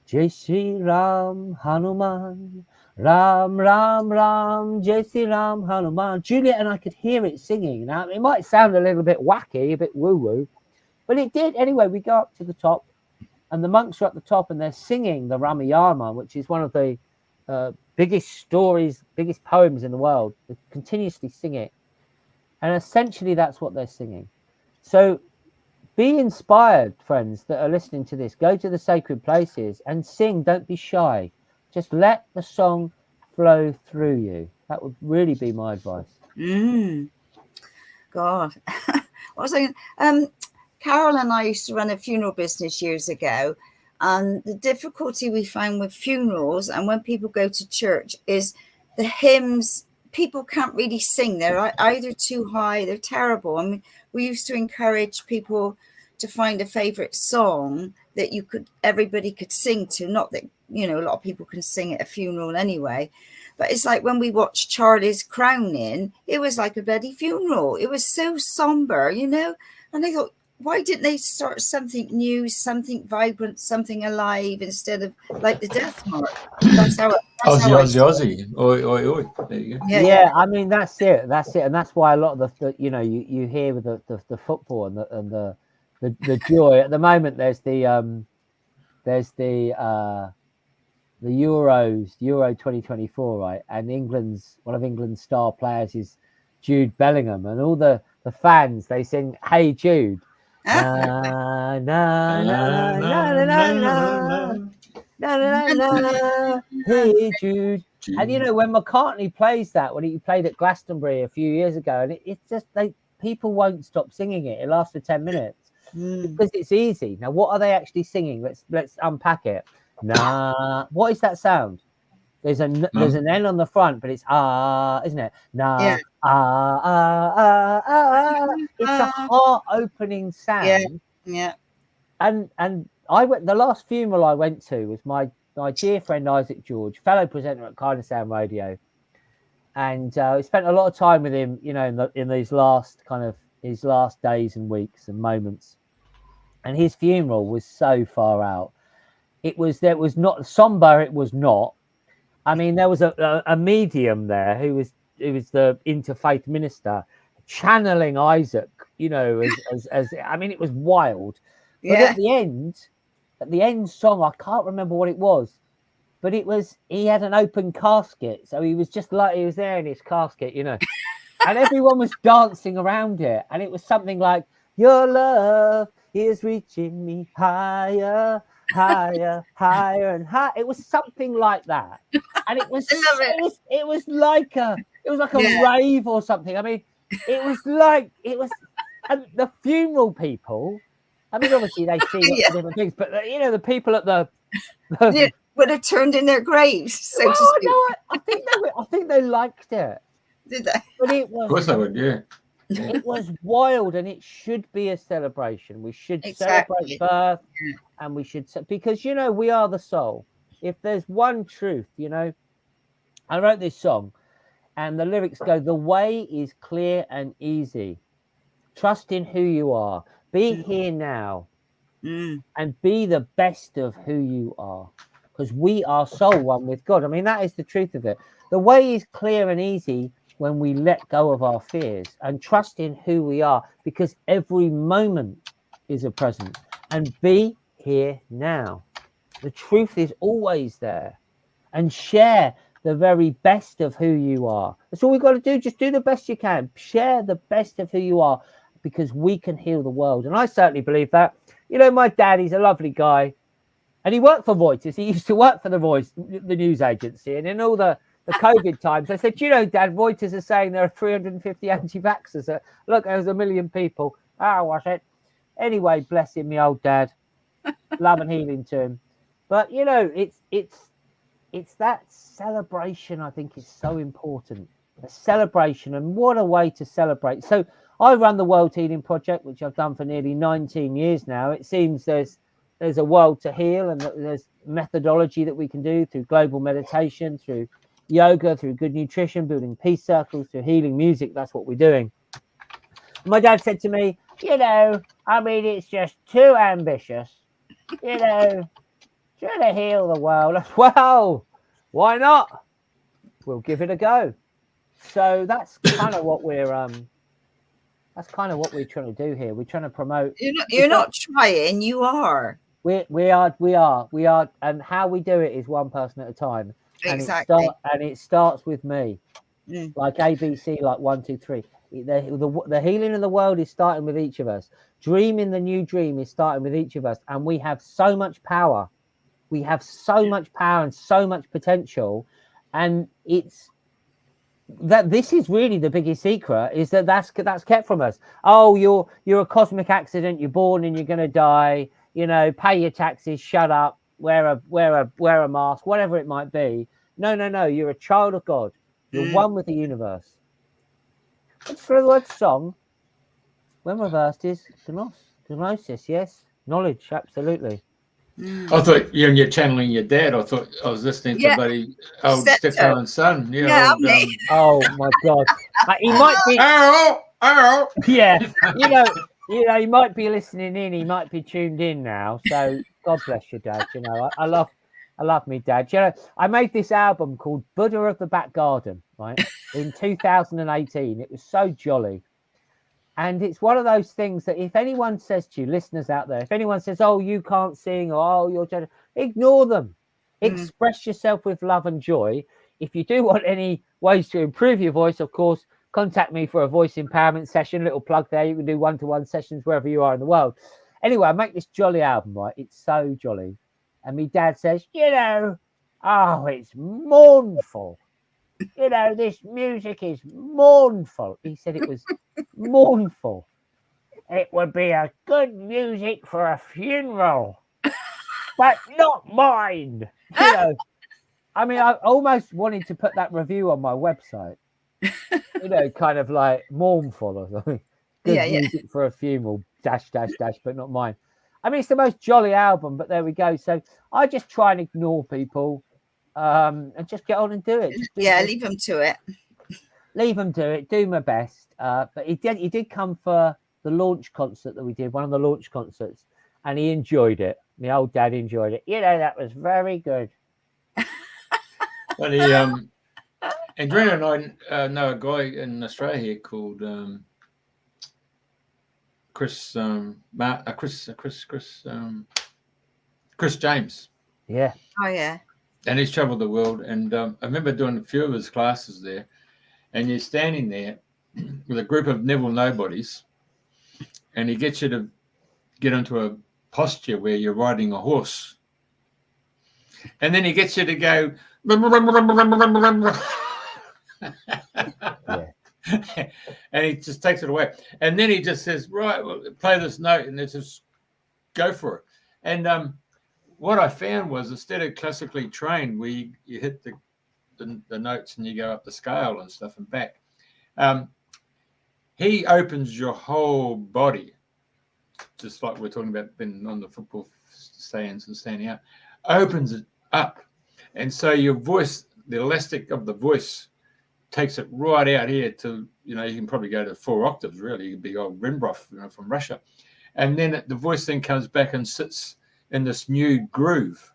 Jai Shri Ram Hanuman, Ram Ram Ram, Jai Shri Ram Hanuman. Juliet and I could hear it singing. Now, it might sound a little bit wacky, a bit woo-woo, but it did. Anyway, we go up to the top, and the monks are at the top, and they're singing the Ramayana, which is one of the biggest stories, biggest poems in the world. They continuously sing it. And essentially, that's what they're singing. So be inspired, friends that are listening to this. Go to the sacred places and sing. Don't be shy. Just let the song flow through you. That would really be my advice. God. What was I? Carol and I used to run a funeral business years ago. And the difficulty we find with funerals and when people go to church is the hymns. People can't really sing. They're either too high, they're terrible. I mean, we used to encourage people to find a favorite song that everybody could sing to. Not that, a lot of people can sing at a funeral anyway. But it's like when we watched Charlie's crowning, it was like a bloody funeral. It was so somber, And I thought, why didn't they start something new, something vibrant, something alive instead of like the death march? That's how Aussie. Oi, oi, oi. There you go. Yeah, I mean that's it, and that's why a lot of the you hear with the football and the joy at the moment. There's the Euros, Euro 2024, right? And one of England's star players is Jude Bellingham, and all the fans, they sing "Hey Jude." Na, na, na, na, na, na, na. Na, na, na, na. Hey Jude. And when McCartney plays that, when he played at Glastonbury a few years ago, and it's just people won't stop singing it. It lasts for 10 minutes because it's easy. Now, what are they actually singing? Let's unpack it. Nah, what is that sound? There's an N on the front, but it's isn't it? Nah, It's a heart-opening sound. Yeah. And I went. The last funeral I went to was my dear friend Isaac George, fellow presenter at Kind of Sound Radio, and we spent a lot of time with him, in these last days and weeks and moments. And his funeral was so far out. It was not somber. It was not. I mean, there was a medium there who was the interfaith minister channeling Isaac, as I mean, it was wild. But at the end song, I can't remember what it was, but he had an open casket, so he was just like he was there in his casket, and everyone was dancing around it, and it was something like "Your love is reaching me higher." Higher, higher, and higher. It was something like that, and it was like a rave or something. I mean, it was and the funeral people. I mean, obviously they see lots of different things, but the people at the would have turned in their graves. So to speak. No, I think they liked it. Did they? But it was. Of course I would. Yeah. It was wild, and it should be a celebration. We should celebrate birth, and we should, because we are the soul. If there's one truth, I wrote this song, and the lyrics go: "The way is clear and easy. Trust in who you are. Be here now, and be the best of who you are, because we are soul one with God." I mean, that is the truth of it. The way is clear and easy when we let go of our fears and trust in who we are, because every moment is a present, and be here now. The truth is always there, and share the very best of who you are. That's all we've got to do. Just do the best you can. Share the best of who you are, because we can heal the world. And I certainly believe that. You know, my dad, he's a lovely guy, and he worked for Reuters. He used to work for the news agency, and in all the COVID times, I said, you know, Dad, Reuters are saying there are 350 anti-vaxxers. Look, there's 1 million people. Oh, was it? Anyway, bless him, my old dad. Love and healing to him. But you know, it's that celebration. I think is so important. A celebration, and what a way to celebrate. So I run the World Healing Project, which I've done for nearly 19 years now. It seems there's a world to heal, and there's methodology that we can do through global meditation, through yoga, through good nutrition, building peace circles, through healing music. That's what we're doing. My dad said to me, you know, I mean, it's just too ambitious, you know, trying to heal the world. Well, why not? We'll give it a go. So that's kind of what we're trying to do here. We're trying to promote. You're not trying, you are. We are, and how we do it is one person at a time. Exactly. And it starts with me, like ABC, like 1, 2, 3. The healing of the world is starting with each of us. Dreaming the new dream is starting with each of us, and we have so much power. We have so much power and so much potential, and it's that this is really the biggest secret, is that's kept from us. Oh, you're a cosmic accident. You're born and you're going to die. You know, pay your taxes. Shut up. Wear a mask. Whatever it might be. No. You're a child of God. You're one with the universe. What's the word song? When reversed is gnosis. Yes, knowledge. Absolutely. I thought you're channeling your dad. I thought I was listening to buddy old Stepfather and Son. Oh my God, he might be. Oh. Yeah, you know, he might be listening in. He might be tuned in now. So God bless you, Dad. You know, I love me, Dad. You know, I made this album called Buddha of the Back Garden, right, in 2018. It was so jolly. And it's one of those things that if anyone says to you, listeners out there, if anyone says, oh, you can't sing, or oh, you're just, ignore them. Express yourself with love and joy. If you do want any ways to improve your voice, of course, contact me for a voice empowerment session. Little plug there. You can do one-to-one sessions wherever you are in the world. Anyway, I make this jolly album, right? It's so jolly. And my dad says, you know, oh, it's mournful. You know, this music is mournful. He said it was mournful. It would be a good music for a funeral, but not mine. You know, I mean, I almost wanted to put that review on my website. You know, kind of like mournful or something. Good music for a funeral, -- but not mine. I mean, it's the most jolly album, but there we go. So I just try and ignore people. And just get on and do it. Leave them to it. Leave them to it. Do my best. But he did come for the launch concert that we did, one of the launch concerts, and he enjoyed it. My old dad enjoyed it. You know, that was very good. Well, Andrena and I know a guy in Australia here called Chris James. Yeah. Oh yeah. And he's traveled the world. And I remember doing a few of his classes there. And you're standing there with a group of Neville nobodies. And he gets you to get into a posture where you're riding a horse. And then he gets you to go. And he just takes it away. And then he just says, right, well, play this note. And it's just go for it. And what I found was instead of classically trained, where you hit the notes and you go up the scale and stuff and back, he opens your whole body, just like we're talking about being on the football stands and standing up, opens it up. And so your voice, the elastic of the voice, takes it right out here to, you know, you can probably go to 4 octaves, really. You could be old Rembrandt, you know, from Russia. And then the voice then comes back and sits in this new groove.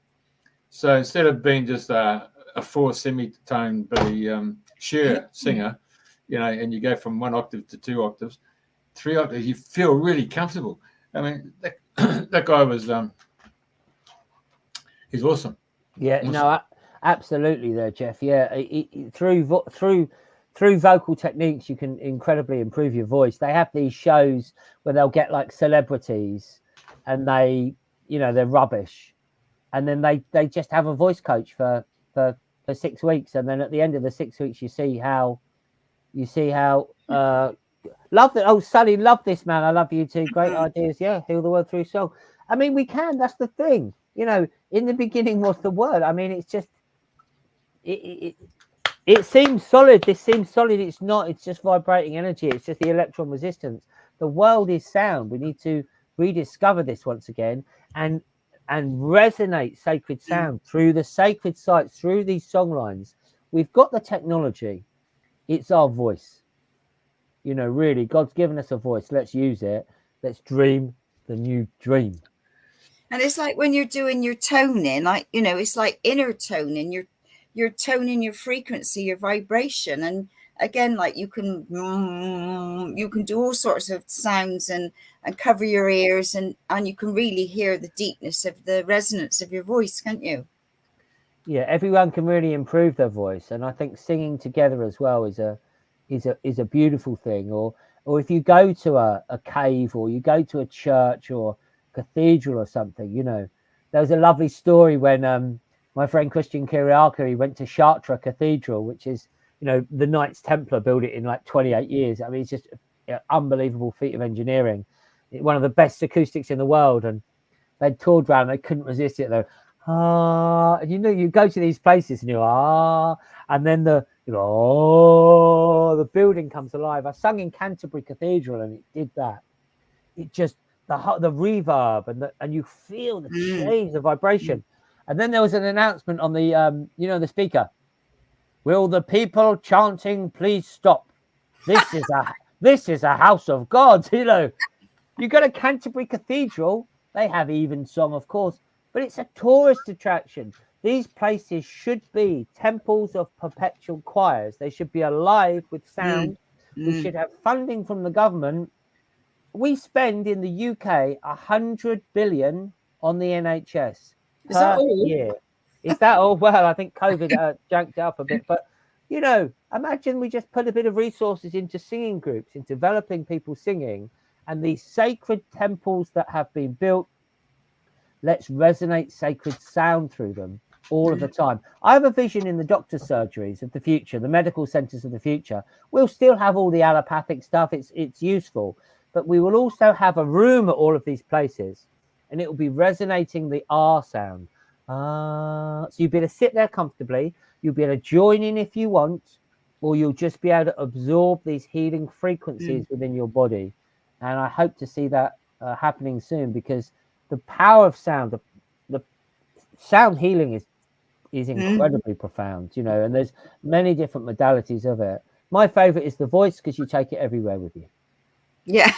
So instead of being just a 4 semitone Billy Shear singer, you know, and you go from 1 octave to 2 octaves, 3 octaves, you feel really comfortable. I mean, that guy was, he's awesome. Yeah, awesome. No, absolutely there, Jeff. Yeah, through vocal techniques, you can incredibly improve your voice. They have these shows where they'll get like celebrities and they, you know, they're rubbish, and then they just have a voice coach for 6 weeks, and then at the end of the 6 weeks you see how love that. Oh, Sally, love this, man. I love you too. Great ideas. Yeah, heal the world through song. I mean, we can. That's the thing. You know, in the beginning was the word. I mean, it's just it seems solid. This seems solid. It's not. It's just vibrating energy. It's just the electron resistance. The world is sound. We need to rediscover this once again and resonate sacred sound through the sacred sites, through these song lines. We've got the technology. It's our voice. You know, really, God's given us a voice. Let's use it. Let's dream the new dream. And it's like when you're doing your toning, like, you know, it's like inner toning. You're toning your frequency, your vibration. And again, like you can do all sorts of sounds and cover your ears, and you can really hear the deepness of the resonance of your voice, can't you? Yeah, everyone can really improve their voice. And I think singing together as well is a beautiful thing. Or if you go to a cave, or you go to a church or cathedral or something, you know, there was a lovely story when my friend Christian Kiriaka, he went to Chartres Cathedral, which is, you know, the Knights Templar built it in like 28 years. I mean, it's just an unbelievable feat of engineering. One of the best acoustics in the world. And they toured around, they couldn't resist it though. And you know, you go to these places and and then the building comes alive. I sung in Canterbury Cathedral and it did that. It just the reverb and you feel the change, the vibration. And then there was an announcement on the the speaker. Will the people chanting please stop? This is a house of God. You know, you go to Canterbury Cathedral, they have even song, of course, but it's a tourist attraction. These places should be temples of perpetual choirs. They should be alive with sound. We should have funding from the government. We spend in the UK 100 billion on the NHS per year. Is that all? Well, I think COVID janked it up a bit, but you know, imagine we just put a bit of resources into singing groups, in developing people singing, and these sacred temples that have been built. Let's resonate sacred sound through them all of the time. I have a vision in the doctor's surgeries of the future, the medical centers of the future. We'll still have all the allopathic stuff. It's useful, but we will also have a room at all of these places, and it will be resonating the R sound. So you'll be able to sit there comfortably. You'll be able to join in if you want, or you'll just be able to absorb these healing frequencies within your body. And I hope to see that happening soon, because the power of sound, the sound healing is incredibly profound, you know, and there's many different modalities of it. My favorite is the voice, because you take it everywhere with you. Yeah.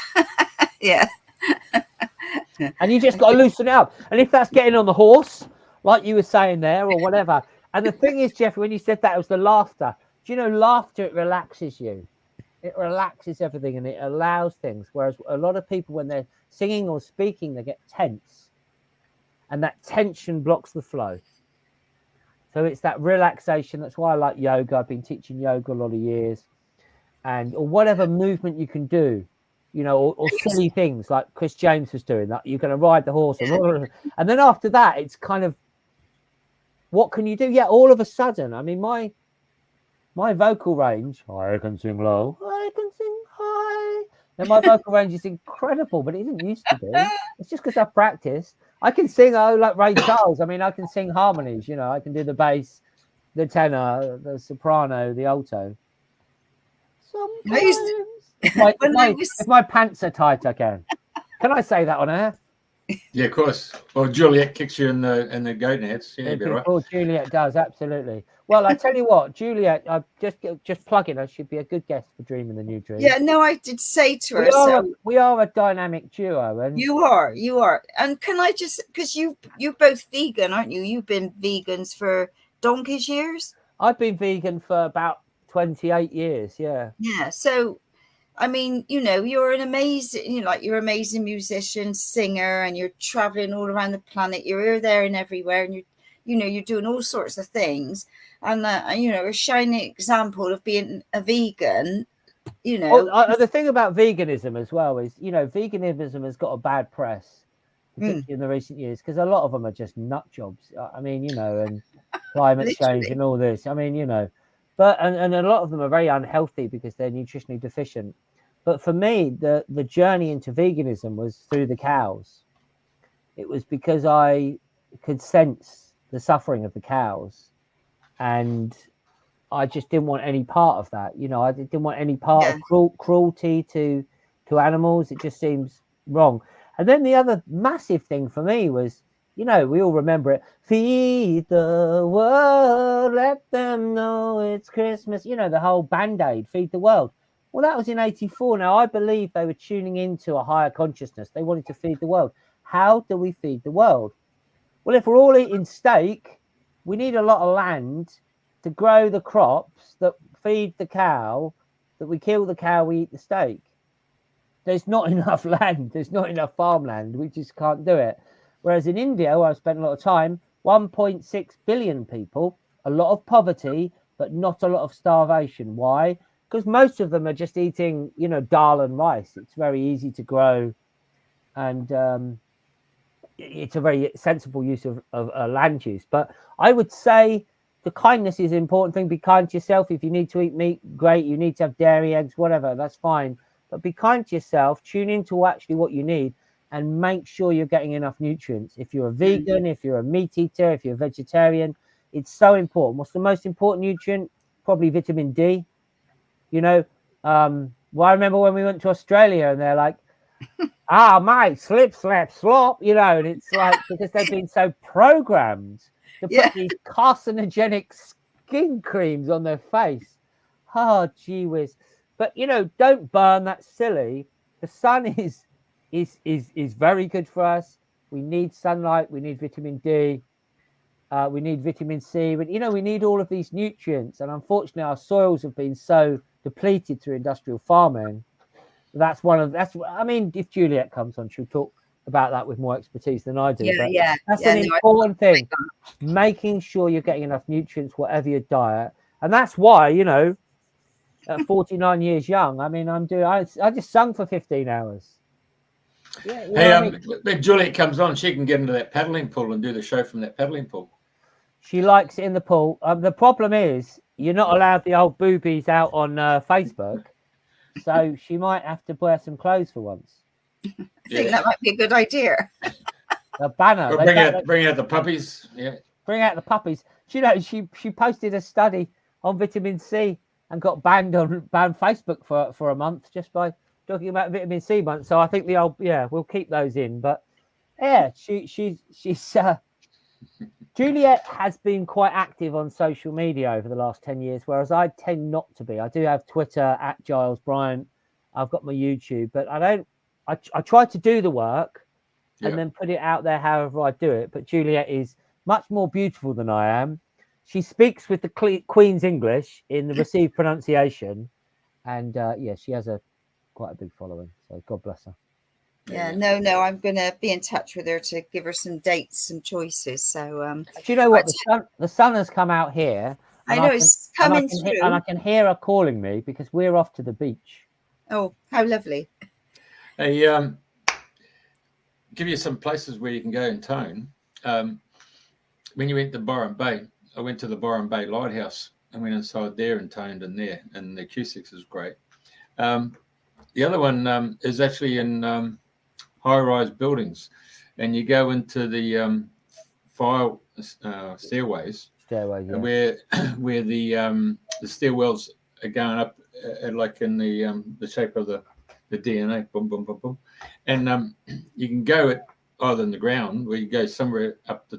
Yeah. And you just got to loosen it up. And if that's getting on the horse, like you were saying there, or whatever. And the thing is, Jeffrey, when you said that, it was the laughter. Do you know, laughter, it relaxes you. It relaxes everything and it allows things. Whereas a lot of people, when they're singing or speaking, they get tense. And that tension blocks the flow. So it's that relaxation. That's why I like yoga. I've been teaching yoga a lot of years. Or whatever movement you can do, you know, or silly things like Chris James was doing, that you're going to ride the horse. And then after that, it's kind of, what can you do? Yeah, all of a sudden, I mean, my vocal range, I can sing low, I can sing high. And my vocal range is incredible, but it didn't used to be. It's just because I've practiced. I can sing, like Ray Charles. I mean, I can sing harmonies, you know, I can do the bass, the tenor, the soprano, the alto. Sometimes, if my pants are tight, I can. Can I say that on air? Yeah, of course. Or Juliet kicks you in the goat nets. Yeah, you'd be right. Oh, Juliet does, absolutely. Well, I tell you what, Juliet, I just plugging her. She'd be a good guest for Dreaming the New Dream. Yeah, no, I did say to her. We are a dynamic duo, and you are. And can I just, because you're both vegan, aren't you? You've been vegans for donkey's years. I've been vegan for about 28 years. Yeah. Yeah. So, I mean, you know, you're an amazing, you're an amazing musician, singer, and you're traveling all around the planet. You're here, there, and everywhere, and you're doing all sorts of things. And a shining example of being a vegan. The thing about veganism as well is, veganism has got a bad press. particularly in the recent years, because a lot of them are just nut jobs. I mean, you know, and climate change and all this. I mean, you know, but and a lot of them are very unhealthy because they're nutritionally deficient. But for me, the journey into veganism was through the cows. It was because I could sense the suffering of the cows, and I just didn't want any part of that. You know, I didn't want any part of cruelty to animals. It just seems wrong. And then the other massive thing for me was, you know, we all remember it. Feed the world, let them know it's Christmas. You know, the whole Band-Aid, feed the world. Well, that was in 84. Now, I believe they were tuning into a higher consciousness. They wanted to feed the world. How do we feed the world? Well, if we're all eating steak, we need a lot of land to grow the crops that feed the cow, that we kill the cow, we eat the steak. There's not enough land. There's not enough farmland. We just can't do it. Whereas in India, where I've spent a lot of time, 1.6 billion people, a lot of poverty, but not a lot of starvation. Why? Because most of them are just eating, you know, dal and rice. It's very easy to grow, and it's a very sensible use of land use. But I would say the kindness is an important thing. Be kind to yourself. If you need to eat meat, great. You need to have dairy, eggs, whatever, that's fine. But be kind to yourself. Tune into actually what you need and make sure you're getting enough nutrients. If you're a vegan, if you're a meat eater, if you're a vegetarian, it's so important. What's the most important nutrient? Probably vitamin D. You know, well, I remember when we went to Australia and they're like, mate, slip, slap, slop, you know, and it's like, because they've been so programmed to put these carcinogenic skin creams on their face. Oh, gee whiz. But, you know, don't burn, that's silly. The sun is very good for us. We need sunlight, we need vitamin D, we need vitamin C, but, you know, we need all of these nutrients. And unfortunately, our soils have been so depleted through industrial farming. I mean, if Juliet comes on, she'll talk about that with more expertise than I do. That's an important thing, making sure you're getting enough nutrients, whatever your diet. And that's why, you know, at 49 years young, I mean, I just sung for 15 hours. Yeah, hey, when Juliet comes on, she can get into that paddling pool and do the show from that paddling pool. She likes it in the pool. The problem is you're not allowed the old boobies out on Facebook. So she might have to wear some clothes for once. I think that might be a good idea. The banner. Bring out the puppies. Yeah. Bring out the puppies. You know, she posted a study on vitamin C and got banned Facebook for a month just by talking about vitamin C month. So I think we'll keep those in. But yeah, she's Juliet has been quite active on social media over the last 10 years, whereas I tend not to be. I do have Twitter at Giles Bryant. I've got my YouTube, but I try to do the work and then put it out there however I do it. But Juliet is much more beautiful than I am. She speaks with the Queen's English in the received pronunciation. And she has quite a big following. So God bless her. Yeah, no, I'm going to be in touch with her to give her some dates, some choices. So, do you know what? The sun has come out here. I know it's coming through. And I can hear her calling me because we're off to the beach. Oh, how lovely. Hey, give you some places where you can go in Tone. When you went to Byron Bay, I went to the Byron Bay Lighthouse and went inside there and toned in there, and the acoustics is great. The other one is actually in high-rise buildings, and you go into the fire stairways, where the stairwells are going up like in the shape of the DNA, boom, boom, boom, boom, and you can go at either in the ground, where you go somewhere up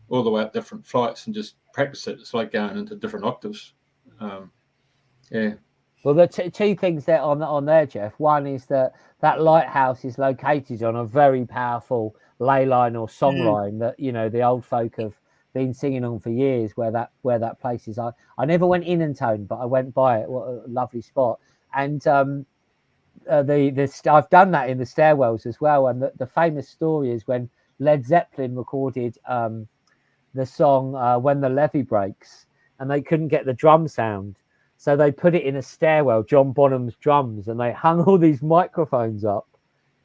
all the way up different flights and just practice it. It's like going into different octaves. Well, the two things that on there, Jeff. One is that lighthouse is located on a very powerful ley line or song line that, you know, the old folk have been singing on for years. Where that place is, I never went in and toned, but I went by it. What a lovely spot! And I've done that in the stairwells as well. And the famous story is when Led Zeppelin recorded the song "When the Levee Breaks," and they couldn't get the drum sound. So they put it in a stairwell, John Bonham's drums, and they hung all these microphones up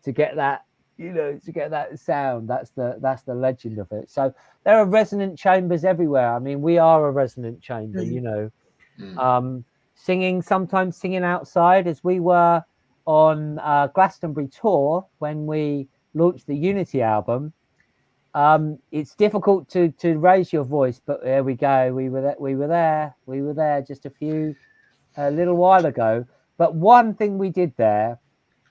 to get that you know, to get that sound. That's the legend of it. So there are resonant chambers everywhere. I mean, we are a resonant chamber, you know. Sometimes singing outside, as we were on Glastonbury tour when we launched the Unity album. It's difficult to raise your voice, but there we go. We were there just a little while ago. But one thing we did there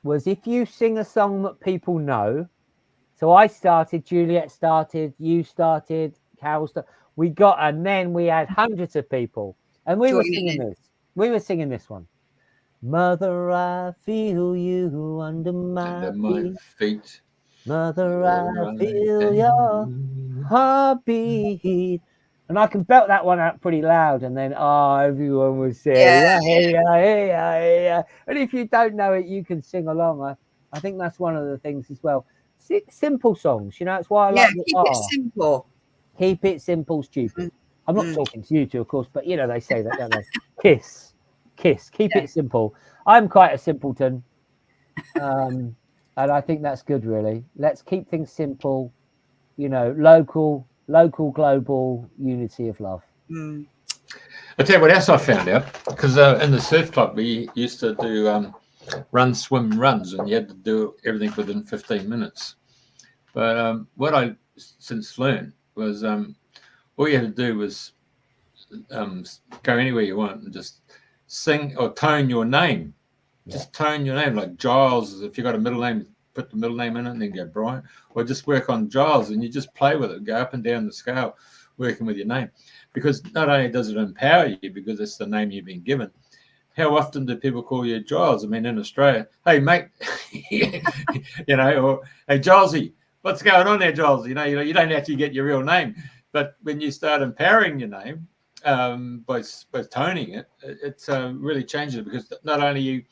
was, if you sing a song that people know, so I started, Juliet started, you started, Carol started, and then we had hundreds of people, and we were singing this. We were singing this one. Mother, I feel you under my feet. Mother, I feel your heartbeat. And I can belt that one out pretty loud, and then everyone will say, yeah. And if you don't know it, you can sing along. I think that's one of the things as well. Simple songs, you know. It's why I like keep it simple. Keep it simple, stupid. I'm not talking to you two, of course, but you know they say that, don't they? Kiss. Keep it simple. I'm quite a simpleton, and I think that's good. Really, let's keep things simple. You know, local, global unity of love. I'll tell you what else I found out, because in the surf club we used to do run, swim, runs, and you had to do everything within 15 minutes. But what I since learned was all you had to do was go anywhere you want and just sing or tone your name. Just tone your name, like Giles. If you got a middle name, put the middle name in it and then go Bryant, or just work on Giles and you just play with it, go up and down the scale, working with your name. Because not only does it empower you, because it's the name you've been given. How often do people call you Giles? I mean, in Australia, hey mate, you know, or hey Gilesy, what's going on there, Giles? You know, you don't actually get your real name, but when you start empowering your name by toning it, it really changes it, because not only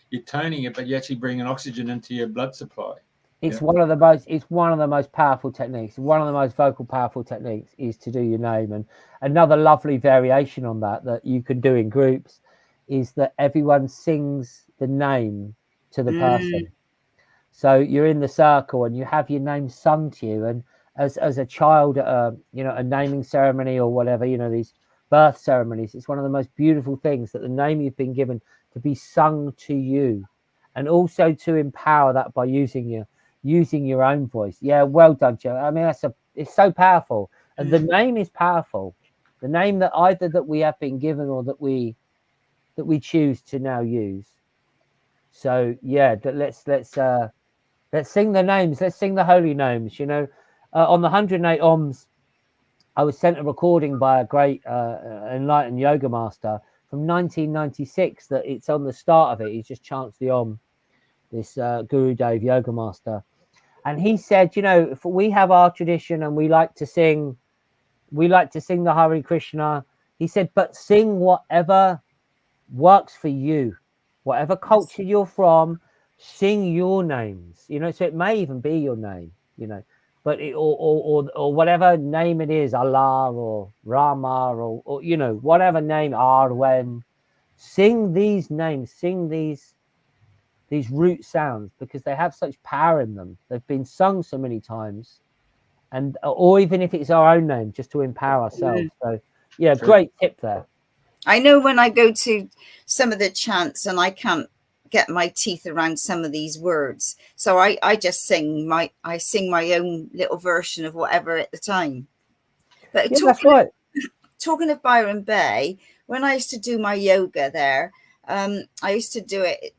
you're toning it, but you're actually bringing oxygen into your blood supply. It's one of the most powerful techniques. One of the most vocal powerful techniques is to do your name. And another lovely variation on that you can do in groups is that everyone sings the name to the person. So you're in the circle and you have your name sung to you. And as a child at a naming ceremony or whatever, you know, these birth ceremonies, it's one of the most beautiful things that the name you've been given to be sung to you, and also to empower that by using your own voice. Yeah, well done, Joe. I mean, it's so powerful, and the name is powerful. The name that either that we have been given or that we choose to now use. So yeah, let's sing the names. Let's sing the holy names. You know, on the 108 Ohms, I was sent a recording by a great enlightened yoga master from 1996 that it's on the start of it. He just chants the Om, this Guru Dev yoga master. And he said, you know, if we have our tradition and we like to sing the Hare Krishna. He said, but sing whatever works for you, whatever culture you're from, sing your names, you know, so it may even be your name, you know, but or whatever name it is, Allah or Rama or you know, whatever name, Arwen, sing these names, sing these root sounds, because they have such power in them. They've been sung so many times, and or even if it's our own name, just to empower ourselves. So yeah, great tip there. I know when I go to some of the chants and I can't get my teeth around some of these words, so I just sing my own little version of whatever at the time. But yeah, that's right. Talking of Byron Bay, when I used to do my yoga there, I used to do it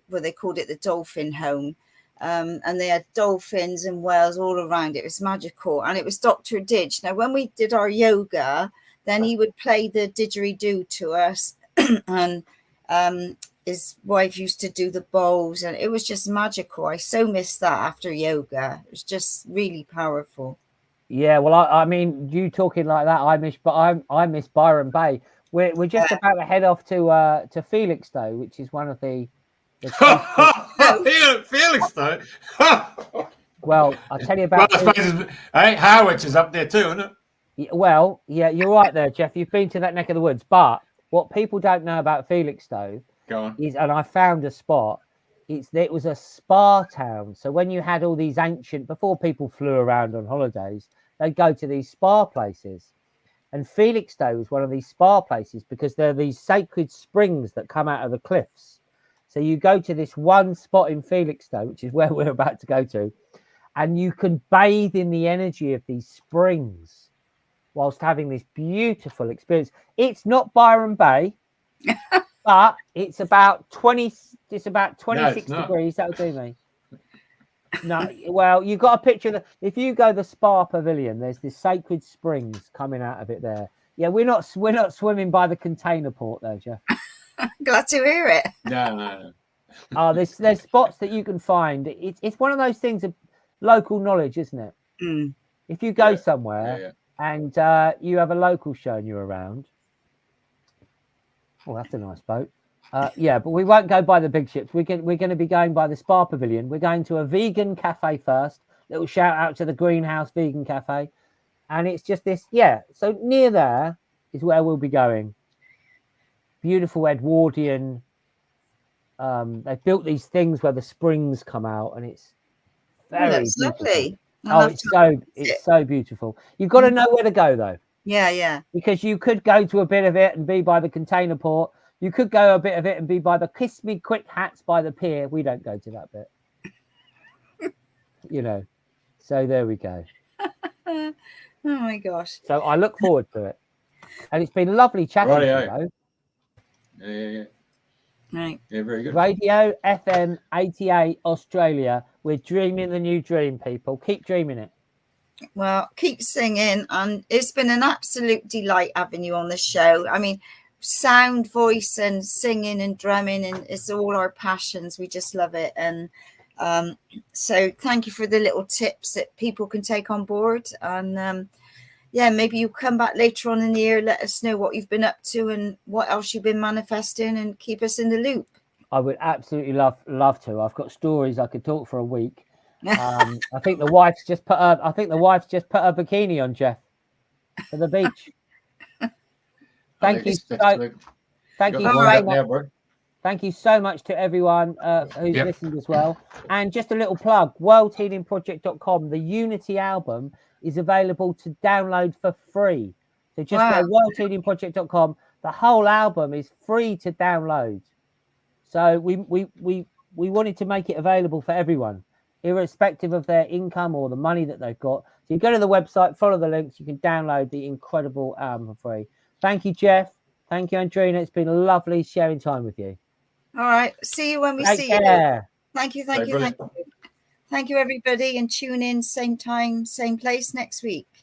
where they called it the Dolphin Home. And they had dolphins and whales all around. It was magical. And it was Dr. Didge. Now, when we did our yoga, then he would play the didgeridoo to us. And his wife used to do the bowls. And it was just magical. I so missed that after yoga. It was just really powerful. Yeah, well, I mean, you talking like that, I miss Byron Bay. We're just about to head off to Felixstowe, which is one of the Felix though. Well, I'll tell you about. Well, I suppose Harwich is up there too, isn't it? Well, yeah, you're right there, Jeff. You've been to that neck of the woods, but what people don't know about Felixstowe is, and I found a spot, it was a spa town. So when you had all these ancient, before people flew around on holidays, they'd go to these spa places. And Felixstowe was one of these spa places because there are these sacred springs that come out of the cliffs. So you go to this one spot in Felixstowe, which is where we're about to go to, and you can bathe in the energy of these springs whilst having this beautiful experience. It's not Byron Bay, but it's about 26 degrees. That'll do me. No, well, you got a picture of if you go the spa pavilion, there's this sacred springs coming out of it there. Yeah, we're not swimming by the container port though, Jeff. Glad to hear it. No. Oh, there's spots that you can find. It's one of those things of local knowledge, isn't it? Mm. If you go somewhere and you have a local showing you around, oh, that's a nice boat. But we won't go by the big ships. We're going to be going by the spa pavilion. We're going to a vegan cafe first. Little shout out to the Greenhouse Vegan Cafe, and it's just this. Yeah, so near there is where we'll be going. Beautiful Edwardian. They've built these things where the springs come out, and it's very lovely. It's so beautiful. You've got to know where to go though. Yeah. Because you could go to a bit of it and be by the container port. You could go a bit of it and be by the Kiss Me Quick hats by the pier. We don't go to that bit. So there we go. Oh my gosh. So I look forward to it. And it's been lovely chatting to you. Yeah. Right. Yeah, very good. Radio FM88 Australia. We're dreaming the new dream, people. Keep dreaming it. Well, keep singing. And it's been an absolute delight having you on the show. I mean, sound, voice, and singing and drumming, and it's all our passions. We just love it. And so thank you for the little tips that people can take on board. And maybe you come back later on in the year, let us know what you've been up to and what else you've been manifesting, and keep us in the loop. I would absolutely love to. I've got stories I could talk for a week. I think the wife's just put her bikini on, Jeff, for the beach. Thank you so much to everyone who's listened as well. And just a little plug, worldhealingproject.com, the Unity album is available to download for free. So just go worldhealingproject.com. The whole album is free to download. So we wanted to make it available for everyone, irrespective of their income or the money that they've got. So you go to the website, follow the links, you can download the incredible album for free. Thank you, Jeff. Thank you, Andrena. It's been lovely sharing time with you. All right. See you when we see you. Thank you. Thank you, everybody. And tune in same time, same place next week.